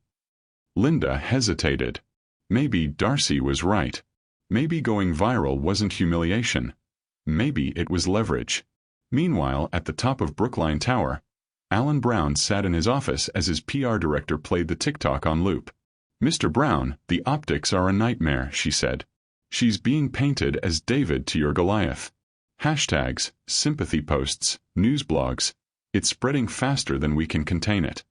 Linda hesitated. Maybe Darcy was right. Maybe going viral wasn't humiliation. Maybe it was leverage. Meanwhile, at the top of Brookline Tower, Alan Brown sat in his office as his PR director played the TikTok on loop. "Mr. Brown, the optics are a nightmare," she said. "She's being painted as David to your Goliath. Hashtags, sympathy posts, news blogs. It's spreading faster than we can contain it."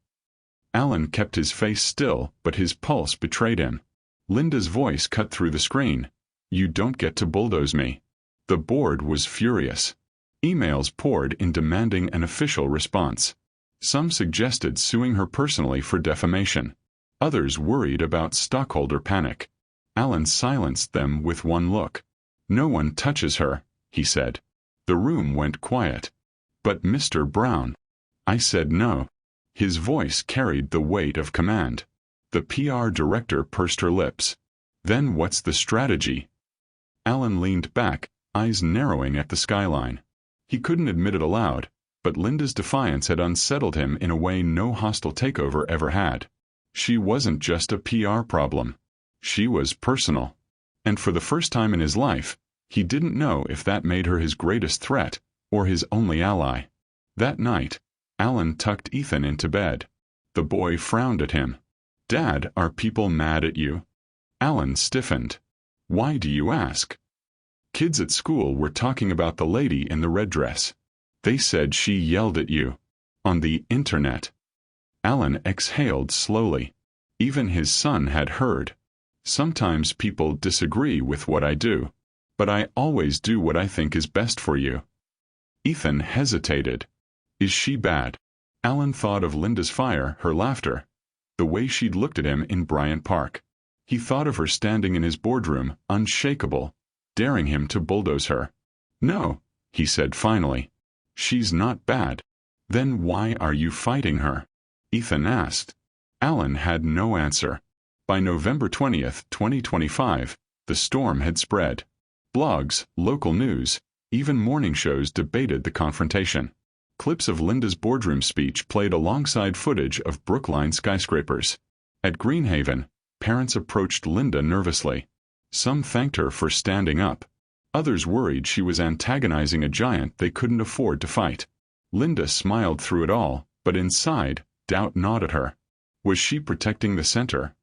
Alan kept his face still, but his pulse betrayed him. Linda's voice cut through the screen. "You don't get to bulldoze me." The board was furious. Emails poured in demanding an official response. Some suggested suing her personally for defamation. Others worried about stockholder panic. Alan silenced them with one look. "No one touches her," he said. The room went quiet. "But Mr. Brown." "I said no." His voice carried the weight of command. The PR director pursed her lips. "Then what's the strategy?" Alan leaned back, eyes narrowing at the skyline. He couldn't admit it aloud, but Linda's defiance had unsettled him in a way no hostile takeover ever had. She wasn't just a PR problem. She was personal. And for the first time in his life, he didn't know if that made her his greatest threat, or his only ally. That night, Alan tucked Ethan into bed. The boy frowned at him. "Dad, are people mad at you?" Alan stiffened. "Why do you ask?" "Kids at school were talking about the lady in the red dress. They said she yelled at you. On the internet." Alan exhaled slowly. Even his son had heard. "Sometimes people disagree with what I do. But I always do what I think is best for you." Ethan hesitated. "Is she bad?" Alan thought of Linda's fire, her laughter, the way she'd looked at him in Bryant Park. He thought of her standing in his boardroom, unshakable, daring him to bulldoze her. "No," he said finally. "She's not bad." "Then why are you fighting her?" Ethan asked. Alan had no answer. By November 20th, 2025, the storm had spread. Blogs, local news, even morning shows debated the confrontation. Clips of Linda's boardroom speech played alongside footage of Brookline skyscrapers. At Greenhaven, parents approached Linda nervously. Some thanked her for standing up. Others worried she was antagonizing a giant they couldn't afford to fight. Linda smiled through it all, but inside, doubt gnawed at her. Was she protecting the center?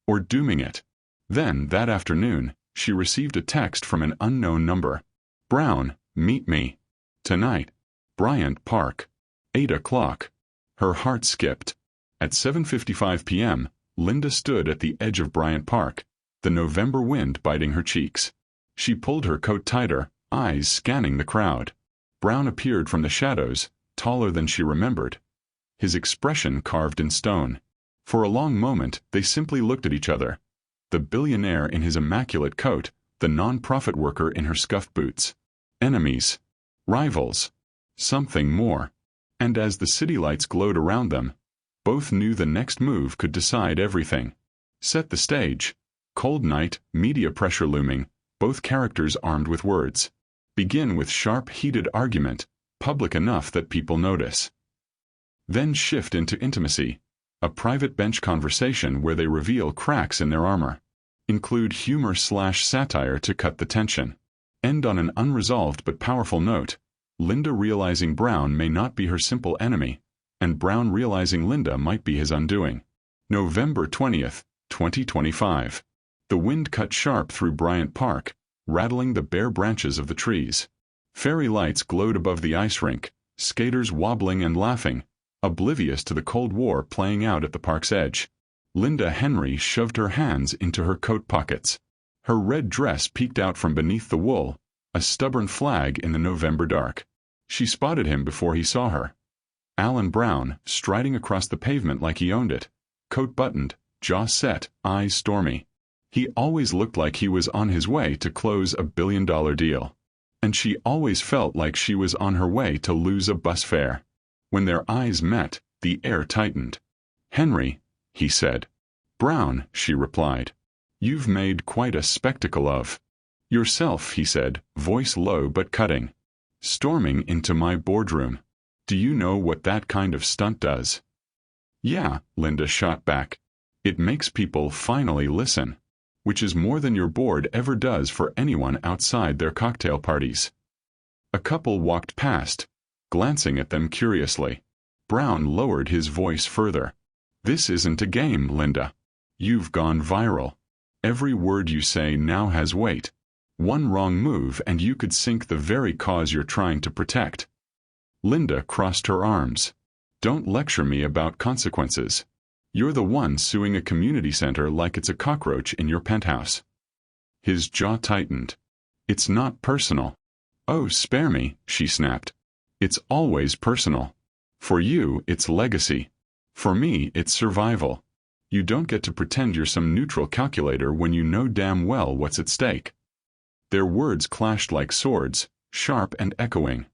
Or dooming it? Then, that afternoon, she received a text from an unknown number. "Brown, meet me. Tonight." Bryant Park. 8 o'clock. Her heart skipped. At 7:55 p.m., Linda stood at the edge of Bryant Park, the November wind biting her cheeks. She pulled her coat tighter, eyes scanning the crowd. Brown appeared from the shadows, taller than she remembered, his expression carved in stone. For a long moment, they simply looked at each other. The billionaire in his immaculate coat, the non-profit worker in her scuffed boots. Enemies. Rivals. Something more. And as the city lights glowed around them, both knew the next move could decide everything. Set the stage. Cold night, media pressure looming, both characters armed with words. Begin with sharp, heated argument, public enough that people notice. Then shift into intimacy, a private bench conversation where they reveal cracks in their armor. Include humor/satire to cut the tension. End on an unresolved but powerful note, Linda realizing Brown may not be her simple enemy, and Brown realizing Linda might be his undoing. November 20th, 2025. The wind cut sharp through Bryant Park, rattling the bare branches of the trees. Fairy lights glowed above the ice rink, skaters wobbling and laughing, oblivious to the Cold War playing out at the park's edge. Linda Henry shoved her hands into her coat pockets. Her red dress peeked out from beneath the wool, a stubborn flag in the November dark. She spotted him before he saw her. Alan Brown, striding across the pavement like he owned it, coat buttoned, jaw set, eyes stormy. He always looked like he was on his way to close a billion-dollar deal. And she always felt like she was on her way to lose a bus fare. When their eyes met, the air tightened. "Henry," he said. "Brown," she replied. "You've made quite a spectacle of yourself," he said, voice low but cutting. "Storming into my boardroom. Do you know what that kind of stunt does?" "Yeah," Linda shot back. "It makes people finally listen. Which is more than your board ever does for anyone outside their cocktail parties." A couple walked past, glancing at them curiously. Brown lowered his voice further. "This isn't a game, Linda. You've gone viral. Every word you say now has weight. One wrong move and you could sink the very cause you're trying to protect." Linda crossed her arms. "Don't lecture me about consequences. You're the one suing a community center like it's a cockroach in your penthouse." His jaw tightened. "It's not personal." "Oh, spare me," she snapped. "It's always personal. For you, it's legacy. For me, it's survival. You don't get to pretend you're some neutral calculator when you know damn well what's at stake." Their words clashed like swords, sharp and echoing.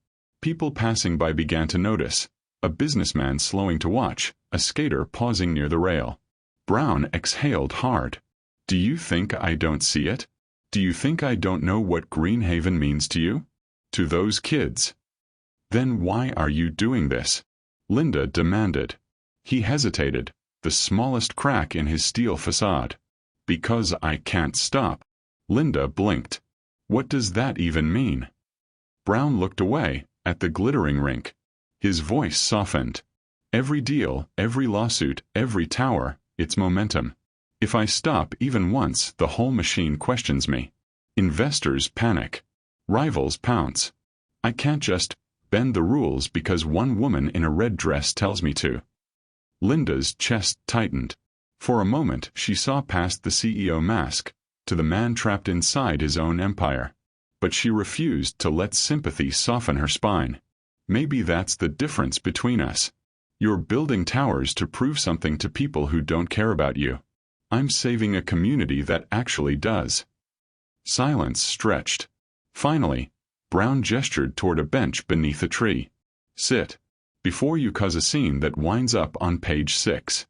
People passing by began to notice. A businessman slowing to watch, a skater pausing near the rail. Brown exhaled hard. "Do you think I don't see it? Do you think I don't know what Greenhaven means to you? To those kids? Then why are you doing this?" Linda demanded. He hesitated, the smallest crack in his steel facade. "Because I can't stop." Linda blinked. "What does that even mean?" Brown looked away, at the glittering rink. His voice softened. "Every deal, every lawsuit, every tower, it's momentum. If I stop even once, the whole machine questions me. Investors panic. Rivals pounce. I can't just bend the rules because one woman in a red dress tells me to." Linda's chest tightened. For a moment she saw past the CEO mask, to the man trapped inside his own empire. But she refused to let sympathy soften her spine. "Maybe that's the difference between us. You're building towers to prove something to people who don't care about you. I'm saving a community that actually does." Silence stretched. Finally, Brown gestured toward a bench beneath a tree. "Sit. Before you cause a scene that winds up on page 6.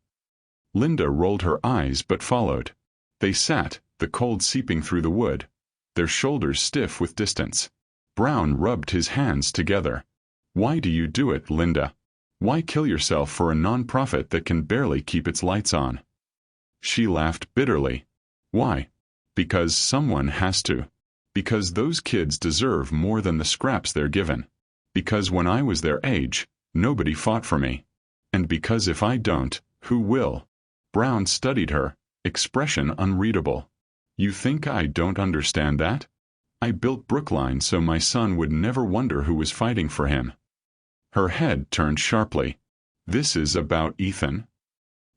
Linda rolled her eyes but followed. They sat, the cold seeping through the wood, their shoulders stiff with distance. Brown rubbed his hands together. "Why do you do it, Linda? Why kill yourself for a non-profit that can barely keep its lights on?" She laughed bitterly. "Why? Because someone has to. Because those kids deserve more than the scraps they're given. Because when I was their age, nobody fought for me. And because if I don't, who will?" Brown studied her, expression unreadable. "You think I don't understand that? I built Brookline so my son would never wonder who was fighting for him. Her head turned sharply. This is about Ethan?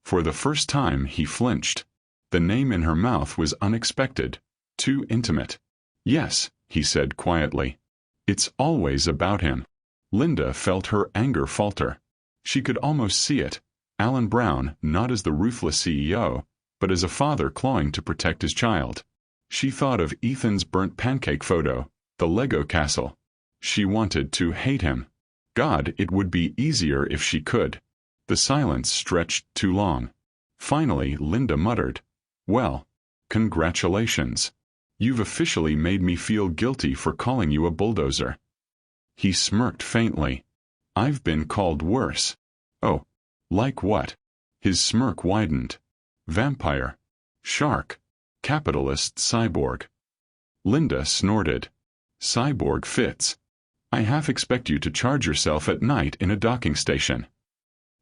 For the first time he flinched. The name in her mouth was unexpected, too intimate. Yes, he said quietly. It's always about him. Linda felt her anger falter. She could almost see it. Alan Brown, not as the ruthless CEO, but as a father clawing to protect his child. She thought of Ethan's burnt pancake photo, the Lego castle. She wanted to hate him. God, it would be easier if she could. The silence stretched too long. Finally, Linda muttered, "Well, congratulations. You've officially made me feel guilty for calling you a bulldozer." He smirked faintly. "I've been called worse." "Oh, like what?" His smirk widened. "Vampire. Shark. Capitalist cyborg." Linda snorted. "Cyborg fits. I half expect you to charge yourself at night in a docking station."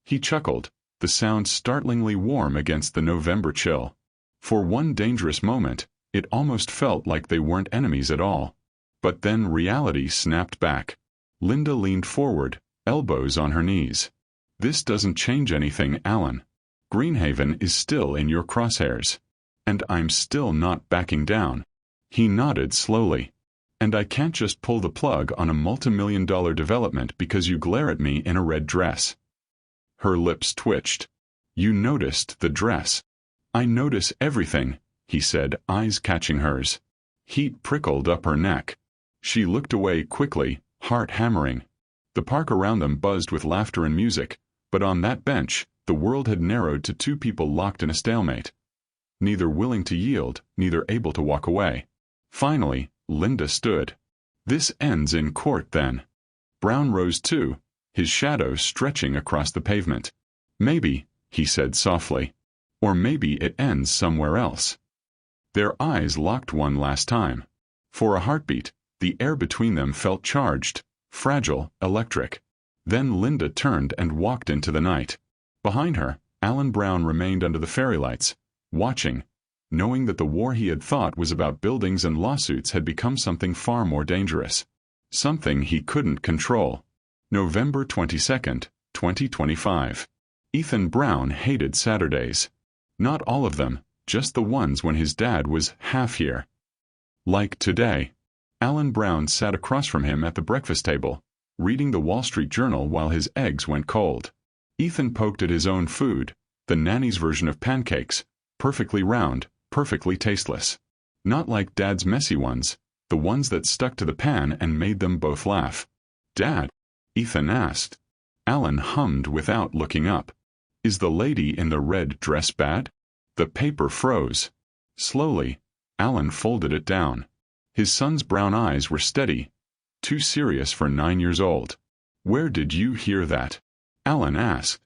He chuckled, the sound startlingly warm against the November chill. For one dangerous moment, it almost felt like they weren't enemies at all. But then reality snapped back. Linda leaned forward, elbows on her knees. "This doesn't change anything, Alan. Greenhaven is still in your crosshairs. And I'm still not backing down." He nodded slowly. "And I can't just pull the plug on a multimillion-dollar development because you glare at me in a red dress." Her lips twitched. "You noticed the dress." "I notice everything," he said, eyes catching hers. Heat prickled up her neck. She looked away quickly, heart hammering. The park around them buzzed with laughter and music, but on that bench, the world had narrowed to two people locked in a stalemate. Neither willing to yield, neither able to walk away. Finally, Linda stood. "This ends in court, then." Brown rose too, his shadow stretching across the pavement. "Maybe," he said softly. "Or maybe it ends somewhere else." Their eyes locked one last time. For a heartbeat, the air between them felt charged, fragile, electric. Then Linda turned and walked into the night. Behind her, Alan Brown remained under the fairy lights, watching, knowing that the war he had thought was about buildings and lawsuits had become something far more dangerous. Something he couldn't control. November 22nd, 2025. Ethan Brown hated Saturdays. Not all of them, just the ones when his dad was half here. Like today. Alan Brown sat across from him at the breakfast table, reading the Wall Street Journal while his eggs went cold. Ethan poked at his own food, the nanny's version of pancakes, perfectly round, perfectly tasteless. Not like Dad's messy ones, the ones that stuck to the pan and made them both laugh. "Dad?" Ethan asked. Alan hummed without looking up. "Is the lady in the red dress bad?" The paper froze. Slowly, Alan folded it down. His son's brown eyes were steady, too serious for 9 years old. "Where did you hear that?" Alan asked.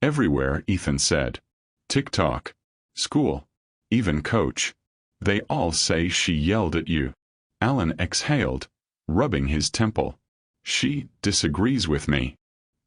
"Everywhere," Ethan said. "TikTok. School. Even Coach. They all say she yelled at you." Alan exhaled, rubbing his temple. "She disagrees with me."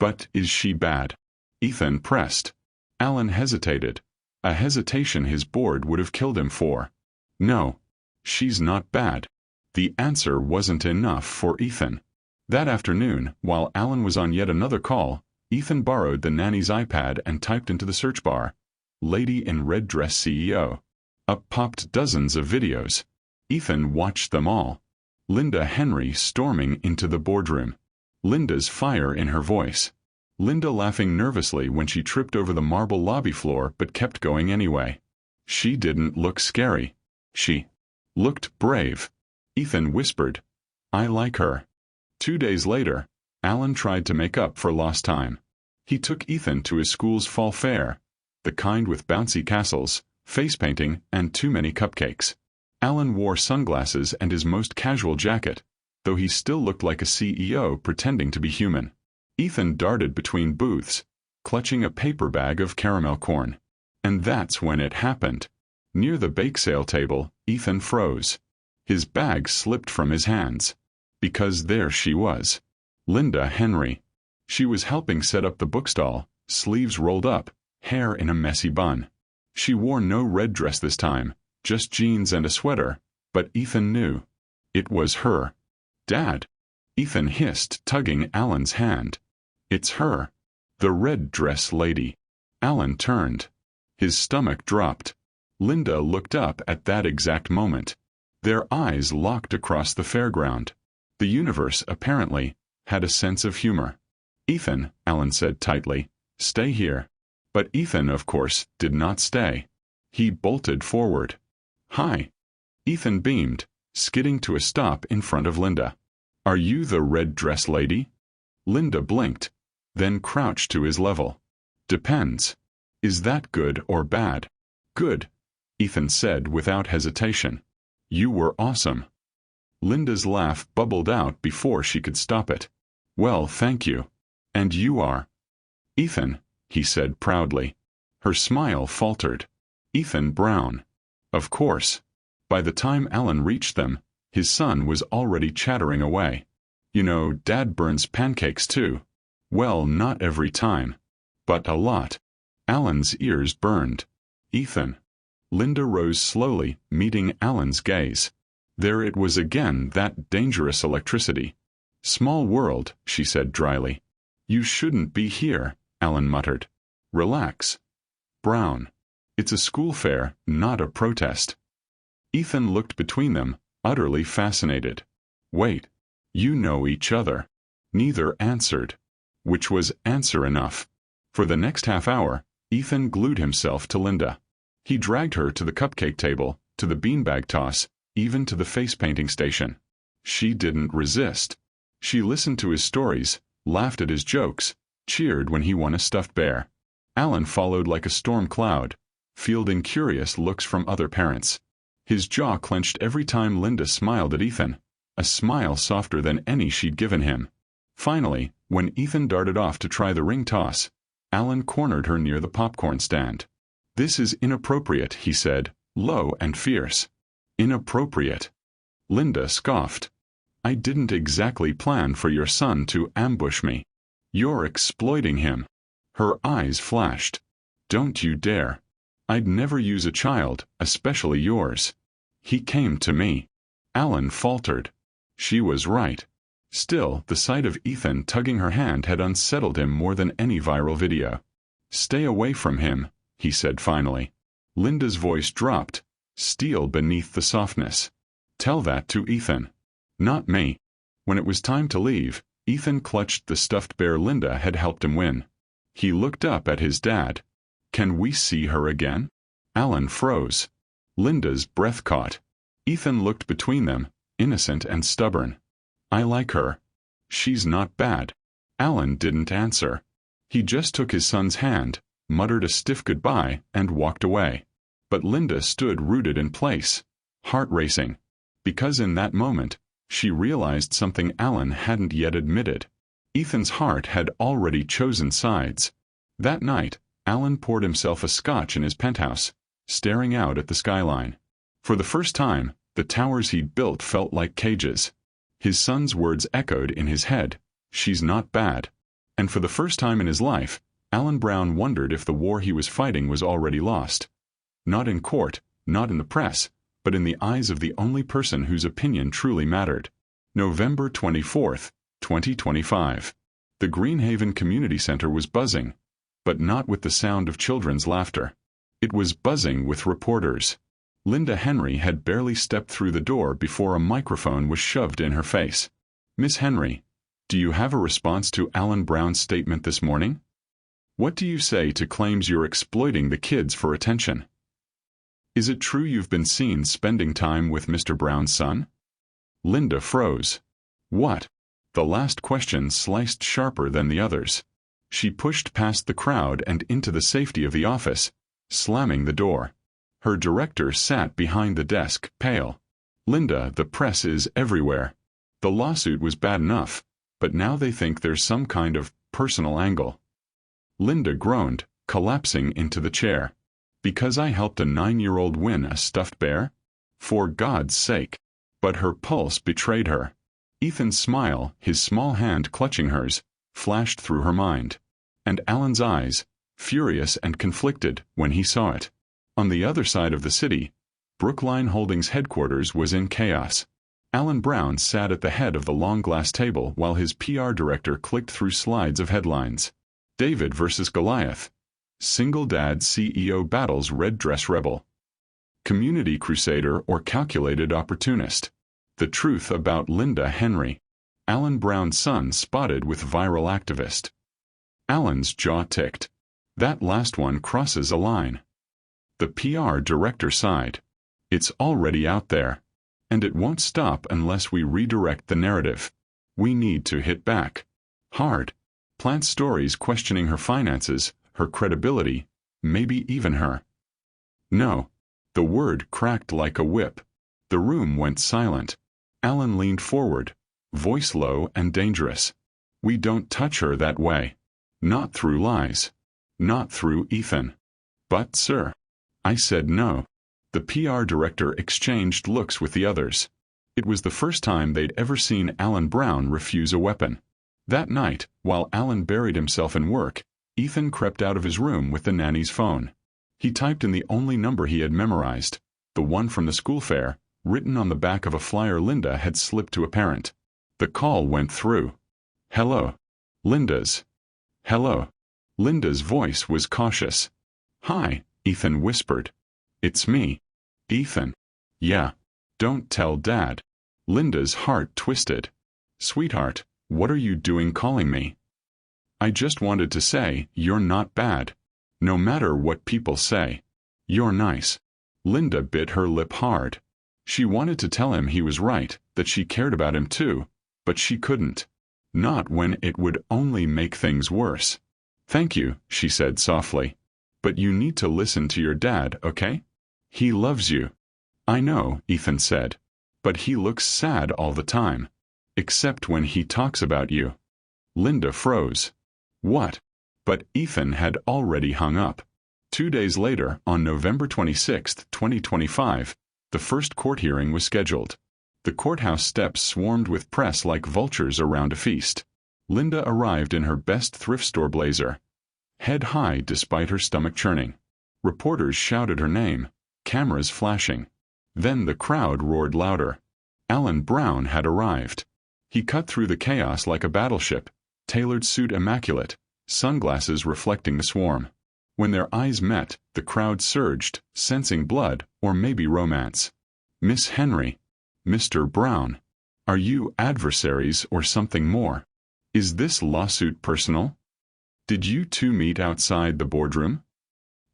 "But is she bad?" Ethan pressed. Alan hesitated, a hesitation his board would have killed him for. "No. She's not bad." The answer wasn't enough for Ethan. That afternoon, while Alan was on yet another call, Ethan borrowed the nanny's iPad and typed into the search bar, "Lady in Red Dress CEO." Up popped dozens of videos. Ethan watched them all. Linda Henry storming into the boardroom. Linda's fire in her voice. Linda laughing nervously when she tripped over the marble lobby floor but kept going anyway. She didn't look scary. She looked brave. Ethan whispered, "I like her." 2 days later, Alan tried to make up for lost time. He took Ethan to his school's fall fair, the kind with bouncy castles, face painting, and too many cupcakes. Alan wore sunglasses and his most casual jacket, though he still looked like a CEO pretending to be human. Ethan darted between booths, clutching a paper bag of caramel corn. And that's when it happened. Near the bake sale table, Ethan froze. His bag slipped from his hands. Because there she was. Linda Henry. She was helping set up the bookstall, sleeves rolled up, hair in a messy bun. She wore no red dress this time, just jeans and a sweater, but Ethan knew. It was her. "Dad!" Ethan hissed, tugging Alan's hand. It's her. The red dress lady. Alan turned. His stomach dropped. Linda looked up at that exact moment. Their eyes locked across the fairground. The universe, apparently, had a sense of humor. "Ethan," Alan said tightly, "stay here." But Ethan, of course, did not stay. He bolted forward. "Hi." Ethan beamed, skidding to a stop in front of Linda. "Are you the red dress lady?" Linda blinked, then crouched to his level. "Depends. Is that good or bad?" "Good," Ethan said without hesitation. "You were awesome." Linda's laugh bubbled out before she could stop it. "Well, thank you. And you are?" "Ethan," he said proudly. Her smile faltered. "Ethan Brown." Of course. By the time Alan reached them, his son was already chattering away. "You know, Dad burns pancakes too." "Well, not every time. But a lot." Alan's ears burned. "Ethan." Linda rose slowly, meeting Alan's gaze. There it was again, that dangerous electricity. "Small world," she said dryly. "You shouldn't be here," Alan muttered. "Relax." "Brown. It's a school fair, not a protest." Ethan looked between them, utterly fascinated. "Wait. You know each other." Neither answered. Which was answer enough. For the next half hour, Ethan glued himself to Linda. He dragged her to the cupcake table, to the beanbag toss, even to the face-painting station. She didn't resist. She listened to his stories, laughed at his jokes, cheered when he won a stuffed bear. Alan followed like a storm cloud, fielding curious looks from other parents. His jaw clenched every time Linda smiled at Ethan, a smile softer than any she'd given him. Finally, when Ethan darted off to try the ring toss, Alan cornered her near the popcorn stand. "This is inappropriate," he said, low and fierce. "Inappropriate." Linda scoffed. "I didn't exactly plan for your son to ambush me." "You're exploiting him." Her eyes flashed. "Don't you dare. I'd never use a child, especially yours." "He came to me." Alan faltered. She was right. Still, the sight of Ethan tugging her hand had unsettled him more than any viral video. "Stay away from him," he said finally. Linda's voice dropped, steel beneath the softness. "Tell that to Ethan. Not me." When it was time to leave, Ethan clutched the stuffed bear Linda had helped him win. He looked up at his dad. "Can we see her again?" Alan froze. Linda's breath caught. Ethan looked between them, innocent and stubborn. "I like her. She's not bad." Alan didn't answer. He just took his son's hand, muttered a stiff goodbye, and walked away. But Linda stood rooted in place, heart racing. Because in that moment, she realized something Alan hadn't yet admitted. Ethan's heart had already chosen sides. That night, Alan poured himself a scotch in his penthouse, staring out at the skyline. For the first time, the towers he'd built felt like cages. His son's words echoed in his head, "She's not bad." And for the first time in his life, Alan Brown wondered if the war he was fighting was already lost. Not in court, not in the press, but in the eyes of the only person whose opinion truly mattered. November 24th, 2025. The Greenhaven Community Center was buzzing, but not with the sound of children's laughter. It was buzzing with reporters. Linda Henry had barely stepped through the door before a microphone was shoved in her face. "Miss Henry, do you have a response to Alan Brown's statement this morning? What do you say to claims you're exploiting the kids for attention? Is it true you've been seen spending time with Mr. Brown's son?" Linda froze. What? The last question sliced sharper than the others. She pushed past the crowd and into the safety of the office, slamming the door. Her director sat behind the desk, pale. "Linda, the press is everywhere. The lawsuit was bad enough, but now they think there's some kind of personal angle." Linda groaned, collapsing into the chair. "Because I helped a 9-year-old win a stuffed bear? For God's sake." But her pulse betrayed her. Ethan's smile, his small hand clutching hers, flashed through her mind. And Alan's eyes, furious and conflicted, when he saw it. On the other side of the city, Brookline Holdings headquarters was in chaos. Alan Brown sat at the head of the long glass table while his PR director clicked through slides of headlines. David versus Goliath. Single dad CEO battles red dress rebel. Community crusader or calculated opportunist. The truth about Linda Henry. Alan Brown's son spotted with viral activist. Alan's jaw ticked. That last one crosses a line. The PR director sighed. It's already out there. And it won't stop unless we redirect the narrative. We need to hit back. Hard. Plant stories questioning her finances, her credibility, maybe even her. No. The word cracked like a whip. The room went silent. Alan leaned forward, voice low and dangerous. We don't touch her that way. Not through lies. Not through Ethan. But, sir. I said no. The PR director exchanged looks with the others. It was the first time they'd ever seen Alan Brown refuse a weapon. That night, while Alan buried himself in work, Ethan crept out of his room with the nanny's phone. He typed in the only number he had memorized, the one from the school fair, written on the back of a flyer Linda had slipped to a parent. The call went through. Hello. Linda's. Hello. Linda's voice was cautious. Hi, Ethan whispered. It's me. Ethan. Yeah. Don't tell Dad. Linda's heart twisted. Sweetheart, what are you doing calling me? I just wanted to say, you're not bad. No matter what people say. You're nice. Linda bit her lip hard. She wanted to tell him he was right, that she cared about him too, but she couldn't. Not when it would only make things worse. Thank you, she said softly. But you need to listen to your dad, okay? He loves you. I know, Ethan said. But he looks sad all the time. Except when he talks about you. Linda froze. What? But Ethan had already hung up. 2 days later, on November 26, 2025, the first court hearing was scheduled. The courthouse steps swarmed with press like vultures around a feast. Linda arrived in her best thrift store blazer. Head high despite her stomach churning. Reporters shouted her name. Cameras flashing. Then the crowd roared louder. Alan Brown had arrived. He cut through the chaos like a battleship, tailored suit immaculate, sunglasses reflecting the swarm. When their eyes met, the crowd surged, sensing blood, or maybe romance. Miss Henry. Mr. Brown. Are you adversaries or something more? Is this lawsuit personal? Did you two meet outside the boardroom?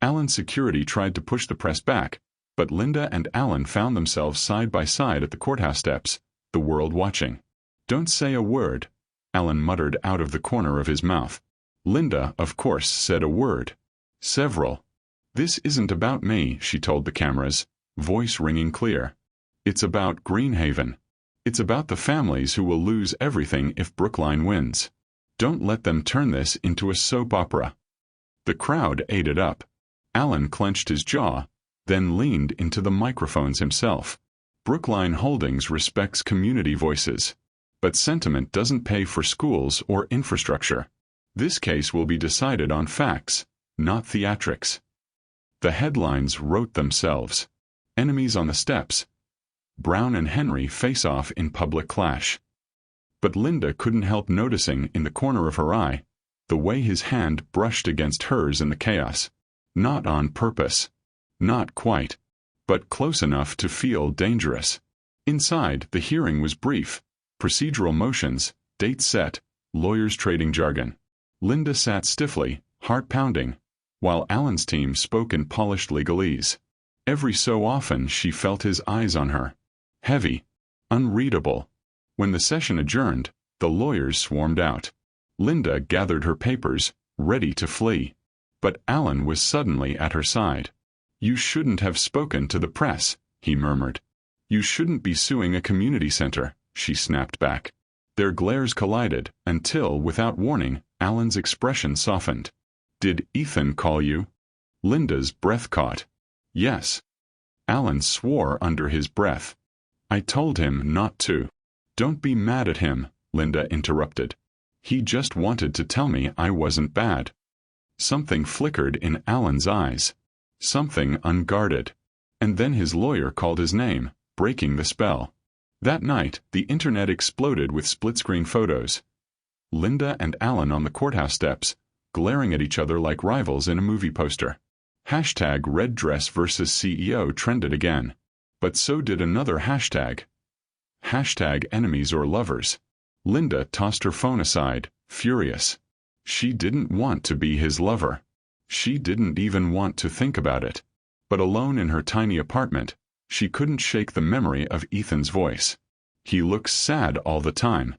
Alan's security tried to push the press back, but Linda and Alan found themselves side by side at the courthouse steps, the world watching. Don't say a word, Alan muttered out of the corner of his mouth. Linda, of course, said a word. Several. This isn't about me, she told the cameras, voice ringing clear. It's about Greenhaven. It's about the families who will lose everything if Brookline wins. Don't let them turn this into a soap opera. The crowd ate it up. Alan clenched his jaw, then leaned into the microphones himself. Brookline Holdings respects community voices. But sentiment doesn't pay for schools or infrastructure. This case will be decided on facts, not theatrics. The headlines wrote themselves. Enemies on the steps. Brown and Henry face off in public clash. But Linda couldn't help noticing in the corner of her eye the way his hand brushed against hers in the chaos. Not on purpose. Not quite. But close enough to feel dangerous. Inside, the hearing was brief. Procedural motions, date set, lawyers trading jargon. Linda sat stiffly, heart pounding, while Alan's team spoke in polished legalese. Every so often she felt his eyes on her. Heavy. Unreadable. When the session adjourned, the lawyers swarmed out. Linda gathered her papers, ready to flee. But Alan was suddenly at her side. You shouldn't have spoken to the press, he murmured. You shouldn't be suing a community center, she snapped back. Their glares collided, until, without warning, Alan's expression softened. Did Ethan call you? Linda's breath caught. Yes. Alan swore under his breath. I told him not to. Don't be mad at him, Linda interrupted. He just wanted to tell me I wasn't bad. Something flickered in Alan's eyes. Something unguarded. And then his lawyer called his name, breaking the spell. That night, the internet exploded with split-screen photos. Linda and Alan on the courthouse steps, glaring at each other like rivals in a movie poster. Hashtag red dress versus CEO trended again. But so did another hashtag. Hashtag enemies or lovers. Linda tossed her phone aside, furious. She didn't want to be his lover. She didn't even want to think about it. But alone in her tiny apartment, she couldn't shake the memory of Ethan's voice. He looks sad all the time.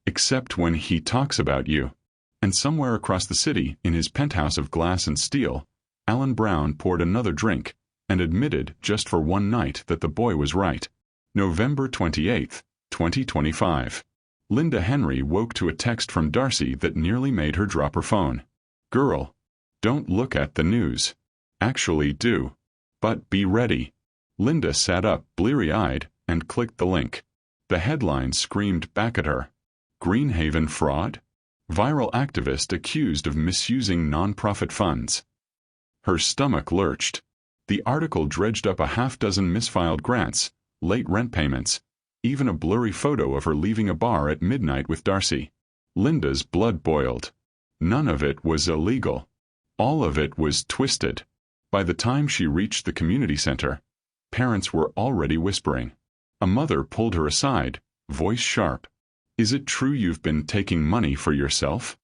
Except when he talks about you. And somewhere across the city, in his penthouse of glass and steel, Alan Brown poured another drink, and admitted just for one night that the boy was right. November 28, 2025. Linda Henry woke to a text from Darcy that nearly made her drop her phone. Girl, don't look at the news. Actually do. But be ready. Linda sat up, bleary-eyed, and clicked the link. The headline screamed back at her. Greenhaven fraud? Viral activist accused of misusing nonprofit funds. Her stomach lurched. The article dredged up a half-dozen misfiled grants, late rent payments, even a blurry photo of her leaving a bar at midnight with Darcy. Linda's blood boiled. None of it was illegal. All of it was twisted. By the time she reached the community center, parents were already whispering. A mother pulled her aside, voice sharp. Is it true you've been taking money for yourself?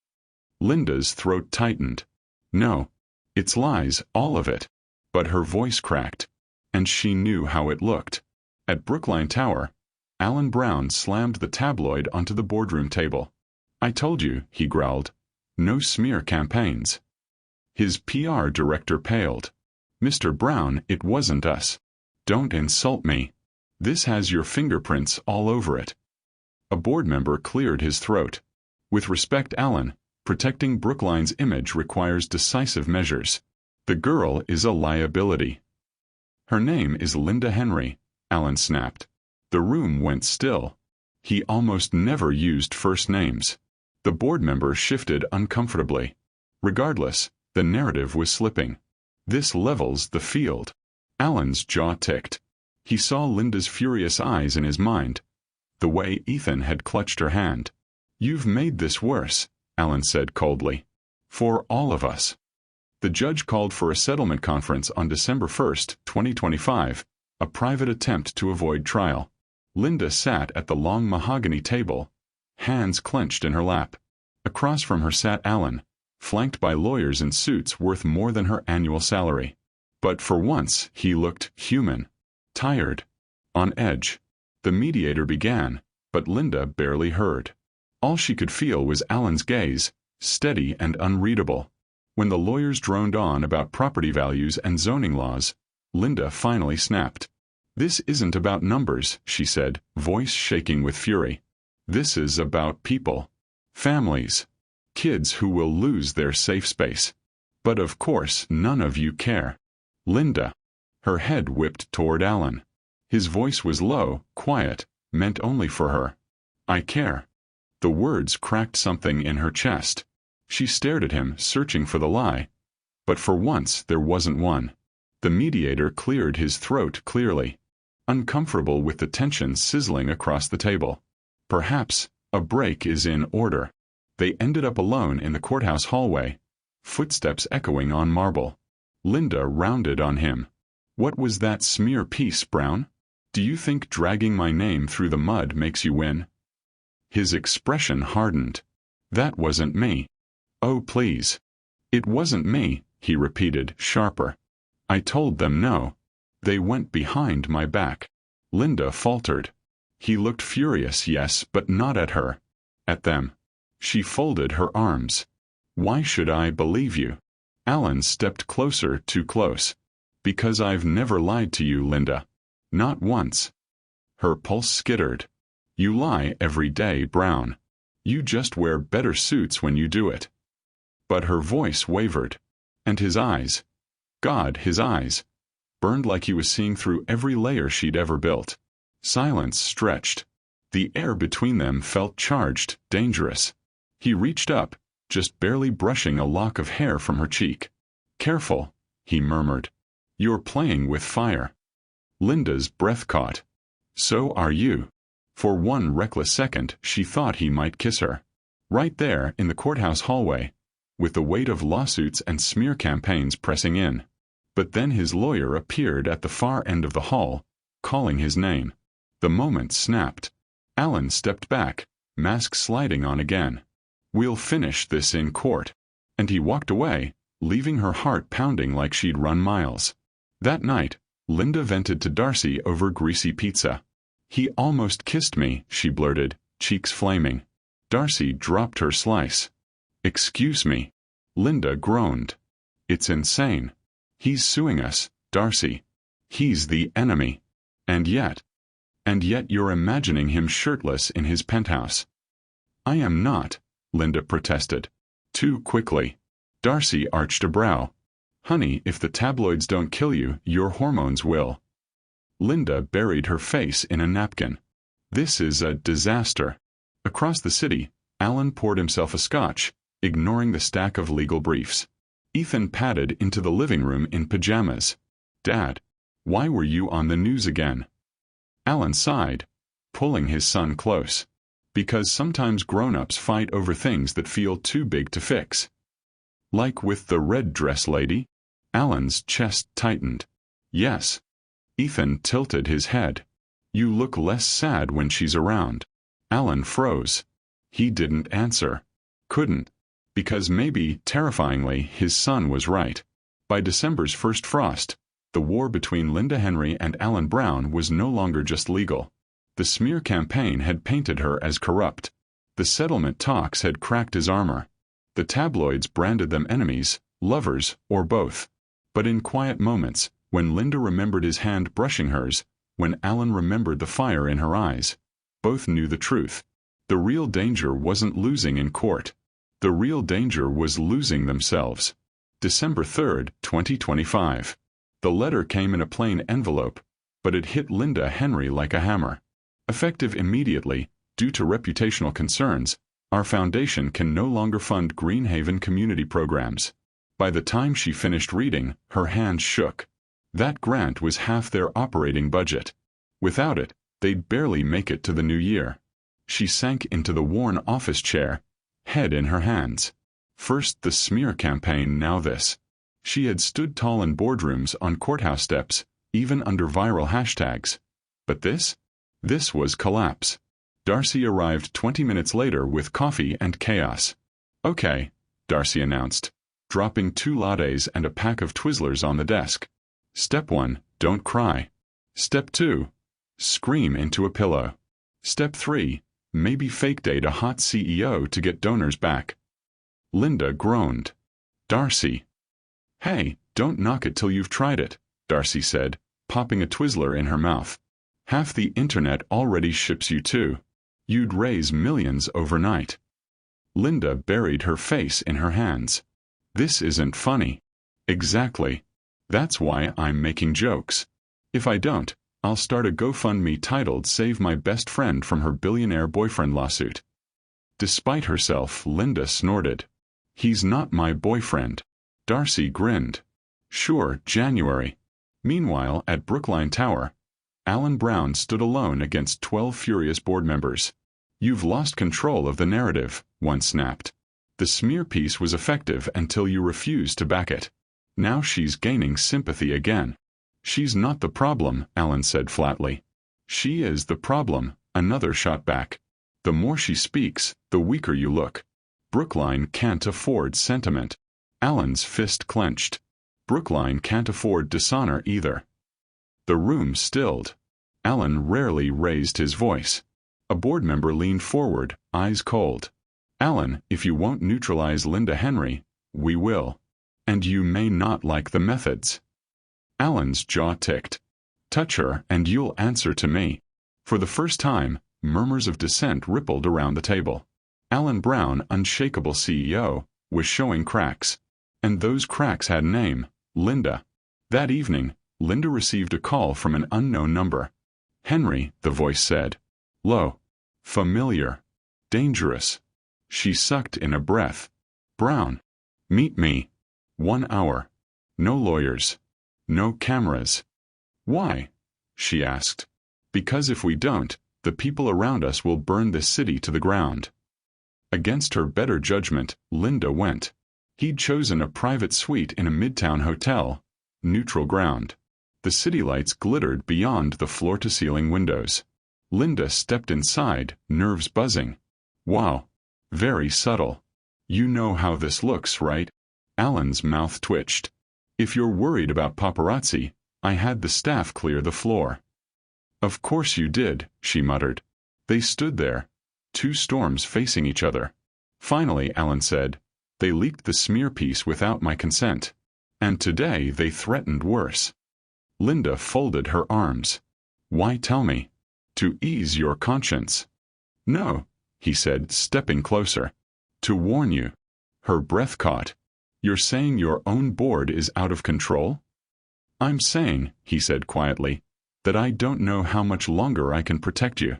Linda's throat tightened. No. It's lies, all of it. But her voice cracked. And she knew how it looked. At Brookline Tower, Alan Brown slammed the tabloid onto the boardroom table. I told you, he growled. No smear campaigns. His PR director paled. Mr. Brown, it wasn't us. Don't insult me. This has your fingerprints all over it. A board member cleared his throat. With respect, Alan, protecting Brookline's image requires decisive measures. The girl is a liability. Her name is Linda Henry, Alan snapped. The room went still. He almost never used first names. The board member shifted uncomfortably. Regardless, the narrative was slipping. This levels the field. Alan's jaw ticked. He saw Linda's furious eyes in his mind. The way Ethan had clutched her hand. You've made this worse, Alan said coldly. For all of us. The judge called for a settlement conference on December 1, 2025, a private attempt to avoid trial. Linda sat at the long mahogany table, hands clenched in her lap. Across from her sat Alan, flanked by lawyers in suits worth more than her annual salary. But for once, he looked human. Tired. On edge. The mediator began, but Linda barely heard. All she could feel was Alan's gaze, steady and unreadable. When the lawyers droned on about property values and zoning laws, Linda finally snapped. This isn't about numbers, she said, voice shaking with fury. This is about people. Families. Kids who will lose their safe space. But of course, none of you care. Linda. Her head whipped toward Alan. His voice was low, quiet, meant only for her. I care. The words cracked something in her chest. She stared at him, searching for the lie. But for once, there wasn't one. The mediator cleared his throat clearly. Uncomfortable with the tension sizzling across the table. Perhaps a break is in order. They ended up alone in the courthouse hallway, footsteps echoing on marble. Linda rounded on him. What was that smear piece, Brown? Do you think dragging my name through the mud makes you win? His expression hardened. That wasn't me. Oh, please. It wasn't me, he repeated, sharper. I told them no. They went behind my back. Linda faltered. He looked furious, yes, but not at her. At them. She folded her arms. Why should I believe you? Alan stepped closer, too close. Because I've never lied to you, Linda. Not once. Her pulse skittered. You lie every day, Brown. You just wear better suits when you do it. But her voice wavered. And his eyes. God, his eyes. Burned like he was seeing through every layer she'd ever built. Silence stretched. The air between them felt charged, dangerous. He reached up, just barely brushing a lock of hair from her cheek. Careful, he murmured. You're playing with fire. Linda's breath caught. So are you. For one reckless second, she thought he might kiss her. Right there, in the courthouse hallway, with the weight of lawsuits and smear campaigns pressing in. But then his lawyer appeared at the far end of the hall, calling his name. The moment snapped. Alan stepped back, mask sliding on again. "We'll finish this in court." And he walked away, leaving her heart pounding like she'd run miles. That night, Linda vented to Darcy over greasy pizza. "He almost kissed me," she blurted, cheeks flaming. Darcy dropped her slice. "Excuse me." Linda groaned. "It's insane. He's suing us, Darcy. He's the enemy. And yet you're imagining him shirtless in his penthouse." "I am not," Linda protested. Too quickly. Darcy arched a brow. "Honey, if the tabloids don't kill you, your hormones will." Linda buried her face in a napkin. "This is a disaster." Across the city, Alan poured himself a scotch, ignoring the stack of legal briefs. Ethan padded into the living room in pajamas. "Dad, why were you on the news again?" Alan sighed, pulling his son close. "Because sometimes grown-ups fight over things that feel too big to fix." "Like with the red dress lady?" Alan's chest tightened. "Yes." Ethan tilted his head. "You look less sad when she's around." Alan froze. He didn't answer. Couldn't. Because maybe, terrifyingly, his son was right. By December's first frost, the war between Linda Henry and Alan Brown was no longer just legal. The smear campaign had painted her as corrupt. The settlement talks had cracked his armor. The tabloids branded them enemies, lovers, or both. But in quiet moments, when Linda remembered his hand brushing hers, when Alan remembered the fire in her eyes, both knew the truth. The real danger wasn't losing in court. The real danger was losing themselves. December 3rd, 2025. The letter came in a plain envelope, but it hit Linda Henry like a hammer. Effective immediately, due to reputational concerns, our foundation can no longer fund Greenhaven community programs. By the time she finished reading, her hands shook. That grant was half their operating budget. Without it, they'd barely make it to the new year. She sank into the worn office chair, head in her hands. First the smear campaign, now this. She had stood tall in boardrooms, on courthouse steps, even under viral hashtags. But this? This was collapse. Darcy arrived 20 minutes later with coffee and chaos. "Okay," Darcy announced, dropping 2 lattes and a pack of Twizzlers on the desk. "Step 1, don't cry. Step 2, scream into a pillow. Step 3, maybe fake date a hot CEO to get donors back." Linda groaned. "Darcy." "Hey, don't knock it till you've tried it," Darcy said, popping a Twizzler in her mouth. "Half the internet already ships you too. You'd raise millions overnight." Linda buried her face in her hands. "This isn't funny." "Exactly. That's why I'm making jokes. If I don't, I'll start a GoFundMe titled Save My Best Friend from Her Billionaire Boyfriend Lawsuit." Despite herself, Linda snorted. "He's not my boyfriend." Darcy grinned. "Sure, January." Meanwhile, at Brookline Tower, Alan Brown stood alone against 12 furious board members. "You've lost control of the narrative," one snapped. "The smear piece was effective until you refused to back it. Now she's gaining sympathy again." "She's not the problem," Alan said flatly. "She is the problem," another shot back. "The more she speaks, the weaker you look. Brookline can't afford sentiment." Alan's fist clenched. "Brookline can't afford dishonor either." The room stilled. Alan rarely raised his voice. A board member leaned forward, eyes cold. "Alan, if you won't neutralize Linda Henry, we will. And you may not like the methods." Alan's jaw ticked. "Touch her and you'll answer to me." For the first time, murmurs of dissent rippled around the table. Alan Brown, unshakable CEO, was showing cracks. And those cracks had a name: Linda. That evening, Linda received a call from an unknown number. "Henry," the voice said. Low. Familiar. Dangerous. She sucked in a breath. "Brown. Meet me. 1 hour. No lawyers. No cameras." "Why?" she asked. "Because if we don't, The people around us will burn this city to the ground." Against her better judgment, Linda went. He'd chosen a private suite in a midtown hotel, neutral ground. The city lights glittered beyond the floor-to-ceiling windows. Linda stepped inside, nerves buzzing. "Wow. Very subtle. You know how this looks, right?" Alan's mouth twitched. "If you're worried about paparazzi, I had the staff clear the floor." "Of course you did," she muttered. They stood there, two storms facing each other. Finally, Alan said, "They leaked the smear piece without my consent. And today they threatened worse." Linda folded her arms. "Why tell me?" "To ease your conscience." "No," he said, stepping closer. "To warn you." Her breath caught. "You're saying your own board is out of control?" "I'm saying," he said quietly, "that I don't know how much longer I can protect you."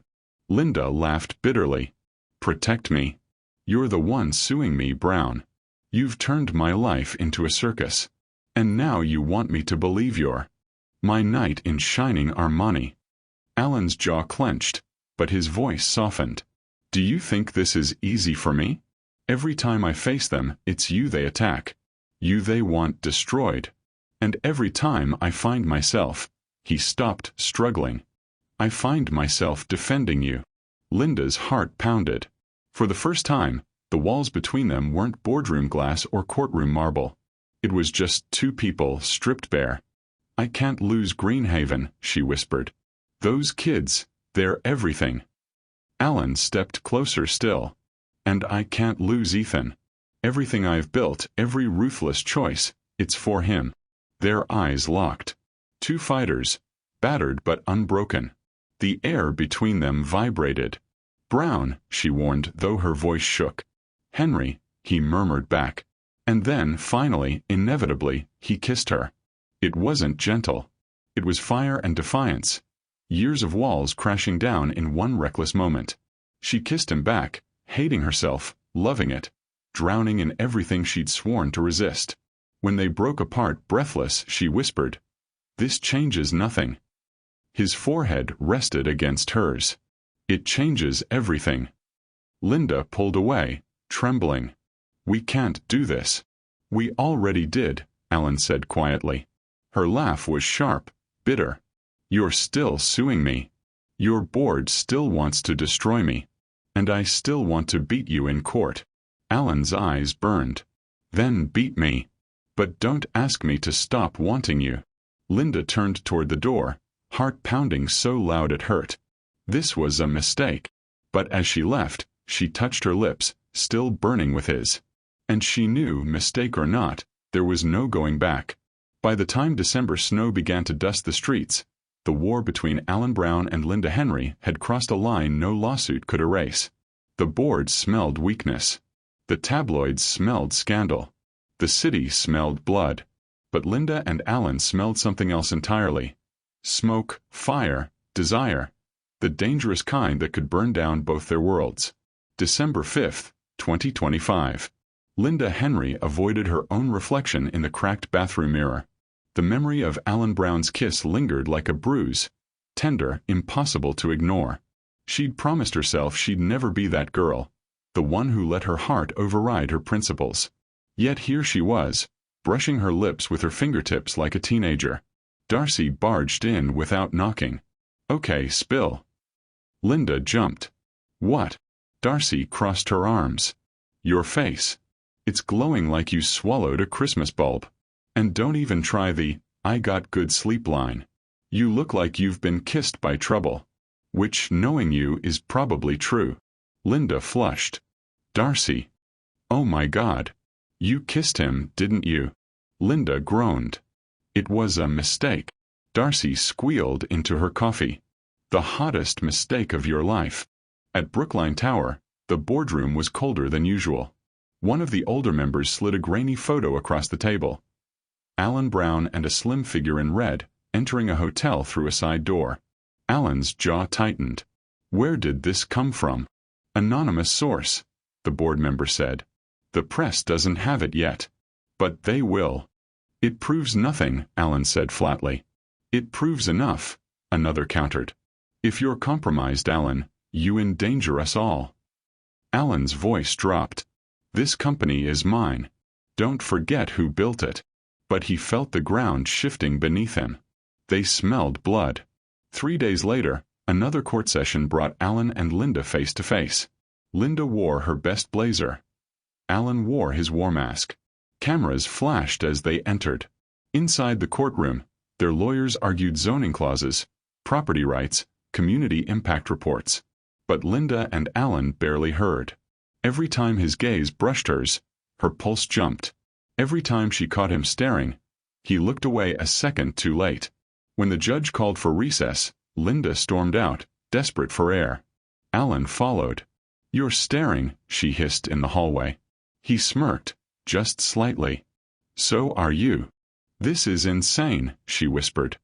Linda laughed bitterly. "Protect me? You're the one suing me, Brown. You've turned my life into a circus. And now you want me to believe you're my knight in shining Armani." Alan's jaw clenched, but his voice softened. "Do you think this is easy for me? Every time I face them, it's you they attack. You they want destroyed. And every time I find myself—" He stopped, struggling. "I find myself defending you." Linda's heart pounded. For the first time, the walls between them weren't boardroom glass or courtroom marble. It was just two people stripped bare. "I can't lose Greenhaven," she whispered. "Those kids, they're everything." Alan stepped closer still. "And I can't lose Ethan. Everything I've built, every ruthless choice, it's for him." Their eyes locked. Two fighters, battered but unbroken. The air between them vibrated. "Brown," she warned, though her voice shook. "Henry," he murmured back. And then, finally, inevitably, he kissed her. It wasn't gentle. It was fire and defiance. Years of walls crashing down in one reckless moment. She kissed him back, hating herself, loving it, drowning in everything she'd sworn to resist. When they broke apart, breathless, she whispered, "This changes nothing." His forehead rested against hers. "It changes everything." Linda pulled away, trembling. "We can't do this." "We already did," Alan said quietly. Her laugh was sharp, bitter. "You're still suing me. Your board still wants to destroy me. And I still want to beat you in court." Alan's eyes burned. "Then beat me. But don't ask me to stop wanting you." Linda turned toward the door, heart pounding so loud it hurt. This was a mistake. But as she left, she touched her lips, still burning with his. And she knew, mistake or not, there was no going back. By the time December snow began to dust the streets, the war between Alan Brown and Linda Henry had crossed a line no lawsuit could erase. The board smelled weakness. The tabloids smelled scandal. The city smelled blood. But Linda and Alan smelled something else entirely. Smoke, fire, desire. The dangerous kind that could burn down both their worlds. December 5th, 2025. Linda Henry avoided her own reflection in the cracked bathroom mirror. The memory of Alan Brown's kiss lingered like a bruise, tender, impossible to ignore. She'd promised herself she'd never be that girl, the one who let her heart override her principles. Yet here she was, brushing her lips with her fingertips like a teenager. Darcy barged in without knocking. "Okay, spill." Linda jumped. "What?" Darcy crossed her arms. "Your face. It's glowing like you swallowed a Christmas bulb. And don't even try the, 'I got good sleep' line. You look like you've been kissed by trouble. Which, knowing you, is probably true." Linda flushed. "Darcy. Oh my God. You kissed him, didn't you?" Linda groaned. "It was a mistake." Darcy squealed into her coffee. "The hottest mistake of your life." At Brookline Tower, the boardroom was colder than usual. One of the older members slid a grainy photo across the table. Alan Brown and a slim figure in red, entering a hotel through a side door. Alan's jaw tightened. Where did this come from? "Anonymous source," the board member said. "The press doesn't have it yet. But they will." "It proves nothing," Alan said flatly. "It proves enough," another countered. If you're compromised, Alan, you endanger us all. Alan's voice dropped. This company is mine. Don't forget who built it. But he felt the ground shifting beneath him. They smelled blood. 3 days later, another court session brought Alan and Linda face to face. Linda wore her best blazer. Alan wore his war mask. Cameras flashed as they entered. Inside the courtroom, their lawyers argued zoning clauses, property rights, community impact reports. But Linda and Alan barely heard. Every time his gaze brushed hers, her pulse jumped. Every time she caught him staring, he looked away a second too late. When the judge called for recess, Linda stormed out, desperate for air. Alan followed. "You're staring," she hissed in the hallway. He smirked, just slightly. "So are you." "This is insane," she whispered.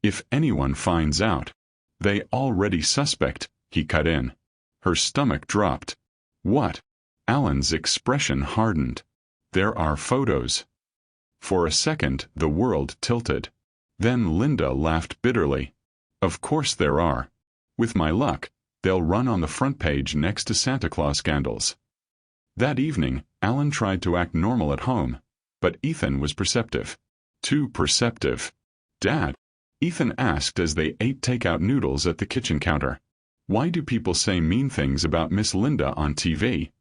"If anyone finds out." "They already suspect," he cut in. Her stomach dropped. "What?" Alan's expression hardened. "There are photos." For a second, the world tilted. Then Linda laughed bitterly. "Of course there are. With my luck, they'll run on the front page next to Santa Claus scandals." That evening, Alan tried to act normal at home, but Ethan was perceptive. Too perceptive. "Dad," Ethan asked as they ate takeout noodles at the kitchen counter, "why do people say mean things about Miss Linda on TV?"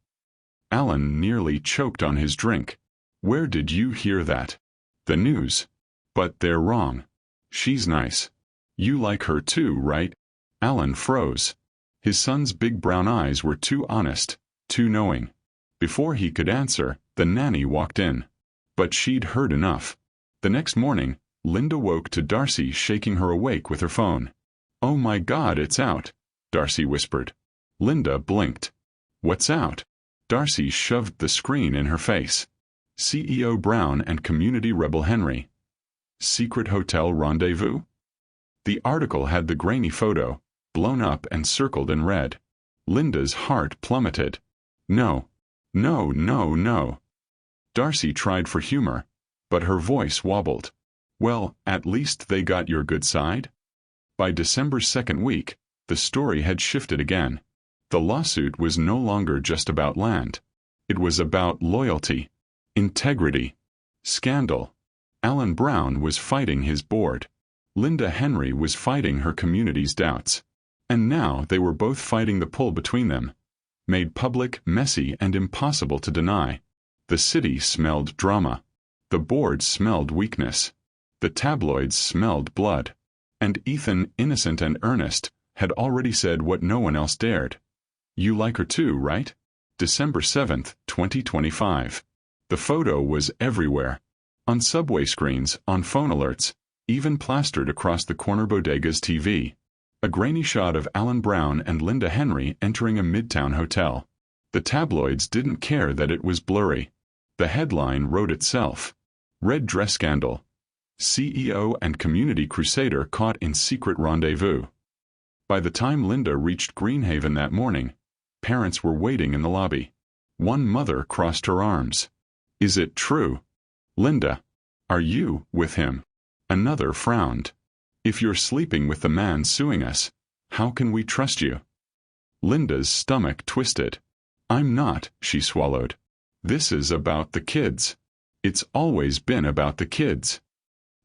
Alan nearly choked on his drink. "Where did you hear that?" "The news." "But they're wrong. She's nice. You like her too, right?" Alan froze. His son's big brown eyes were too honest, too knowing. Before he could answer, the nanny walked in. But she'd heard enough. The next morning, Linda woke to Darcy shaking her awake with her phone. "Oh my God, it's out," Darcy whispered. Linda blinked. "What's out?" Darcy shoved the screen in her face. CEO Brown and community rebel Henry. Secret hotel rendezvous? The article had the grainy photo, blown up and circled in red. Linda's heart plummeted. "No. No, no, no." Darcy tried for humor, but her voice wobbled. "Well, at least they got your good side?" By December's second week, the story had shifted again. The lawsuit was no longer just about land. It was about loyalty, integrity, scandal. Alan Brown was fighting his board. Linda Henry was fighting her community's doubts. And now they were both fighting the pull between them, made public, messy, and impossible to deny. The city smelled drama. The board smelled weakness. The tabloids smelled blood. And Ethan, innocent and earnest, had already said what no one else dared. "You like her too, right?" December 7th, 2025. The photo was everywhere. On subway screens, on phone alerts, even plastered across the corner bodega's TV. A grainy shot of Alan Brown and Linda Henry entering a midtown hotel. The tabloids didn't care that it was blurry. The headline wrote itself. Red dress scandal. CEO and community crusader caught in secret rendezvous. By the time Linda reached Greenhaven that morning, parents were waiting in the lobby. One mother crossed her arms. "Is it true? Linda, are you with him?" Another frowned. "If you're sleeping with the man suing us, how can we trust you?" Linda's stomach twisted. "I'm not," she swallowed. "This is about the kids. It's always been about the kids."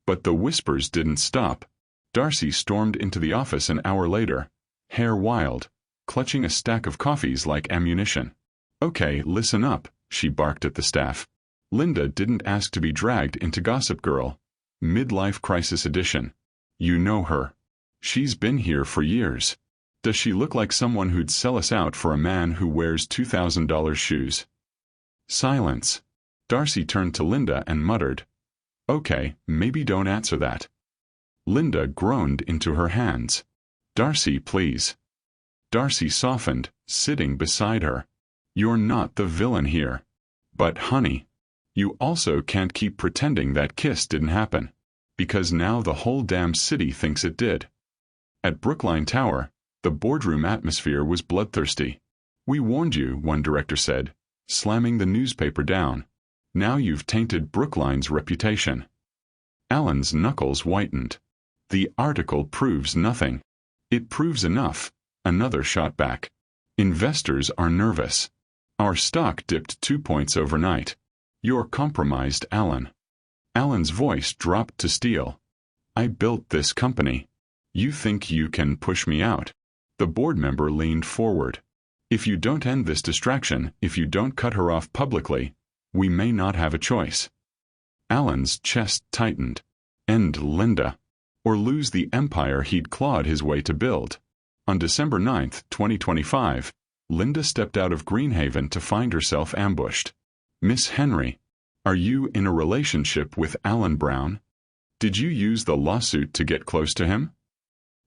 But the whispers didn't stop. Darcy stormed into the office an hour later, hair wild, clutching a stack of coffees like ammunition. "Okay, listen up," she barked at the staff. Linda didn't ask to be dragged into Gossip Girl, midlife crisis edition. You know her. She's been here for years. Does she look like someone who'd sell us out for a man who wears $2,000 shoes? Silence. Darcy turned to Linda and muttered, "Okay, maybe don't answer that." Linda groaned into her hands. "Darcy, please." Darcy softened, sitting beside her. "You're not the villain here. But honey, you also can't keep pretending that kiss didn't happen. Because now the whole damn city thinks it did." At Brookline Tower, the boardroom atmosphere was bloodthirsty. "We warned you," one director said, slamming the newspaper down. "Now you've tainted Brookline's reputation." Alan's knuckles whitened. "The article proves nothing." It proves enough, another shot back. Investors are nervous. Our stock dipped 2 points overnight. You're compromised, Alan. Alan's voice dropped to steel. I built this company. You think you can push me out? The board member leaned forward. If you don't end this distraction, if you don't cut her off publicly, we may not have a choice. Alan's chest tightened. End Linda, or lose the empire he'd clawed his way to build. On December 9, 2025, Linda stepped out of Greenhaven to find herself ambushed. Miss Henry, are you in a relationship with Alan Brown? Did you use the lawsuit to get close to him?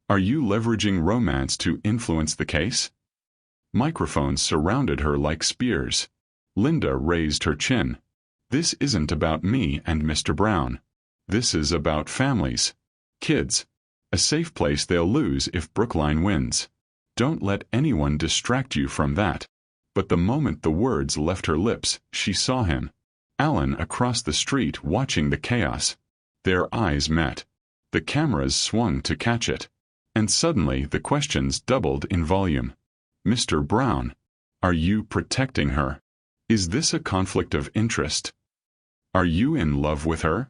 Are you leveraging romance to influence the case? Microphones surrounded her like spears. Linda raised her chin. This isn't about me and Mr. Brown. This is about families. Kids. A safe place they'll lose if Brookline wins. Don't let anyone distract you from that. But the moment the words left her lips, she saw him. Alan across the street watching the chaos. Their eyes met. The cameras swung to catch it. And suddenly the questions doubled in volume. Mr. Brown, are you protecting her? Is this a conflict of interest? Are you in love with her?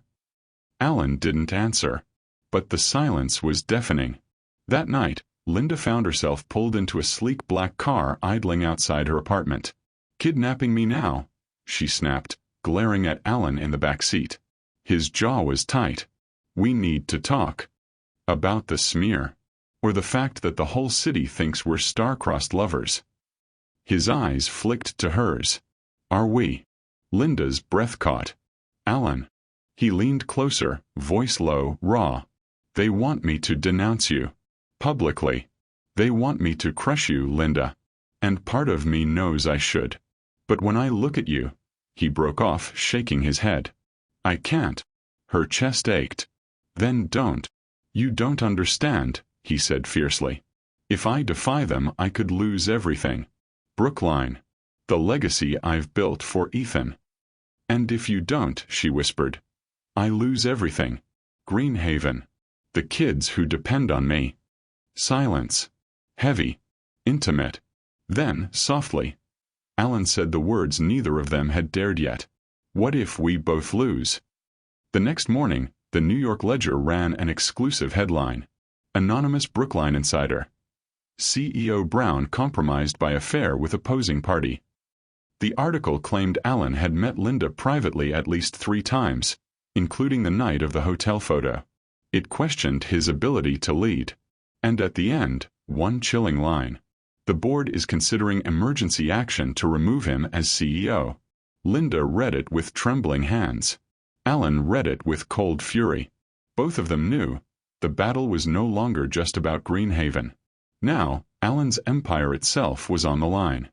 Alan didn't answer. But the silence was deafening. That night, Linda found herself pulled into a sleek black car idling outside her apartment. Kidnapping me now, she snapped, glaring at Alan in the back seat. His jaw was tight. We need to talk. About the smear. Or the fact that the whole city thinks we're star-crossed lovers. His eyes flicked to hers. Are we? Linda's breath caught. Alan. He leaned closer, voice low, raw. They want me to denounce you. Publicly. They want me to crush you, Linda. And part of me knows I should. But when I look at you, he broke off, shaking his head. I can't. Her chest ached. Then don't. You don't understand, he said fiercely. If I defy them, I could lose everything. Brookline. The legacy I've built for Ethan. And if you don't, she whispered, I lose everything. Greenhaven. The kids who depend on me. Silence. Heavy. Intimate. Then, softly, Alan said the words neither of them had dared yet. What if we both lose? The next morning, the New York Ledger ran an exclusive headline. Anonymous Brookline insider. CEO Brown compromised by affair with opposing party. The article claimed Alan had met Linda privately at least 3 times, including the night of the hotel photo. It questioned his ability to lead. And at the end, one chilling line. The board is considering emergency action to remove him as CEO. Linda read it with trembling hands. Alan read it with cold fury. Both of them knew the battle was no longer just about Greenhaven. Now, Alan's empire itself was on the line.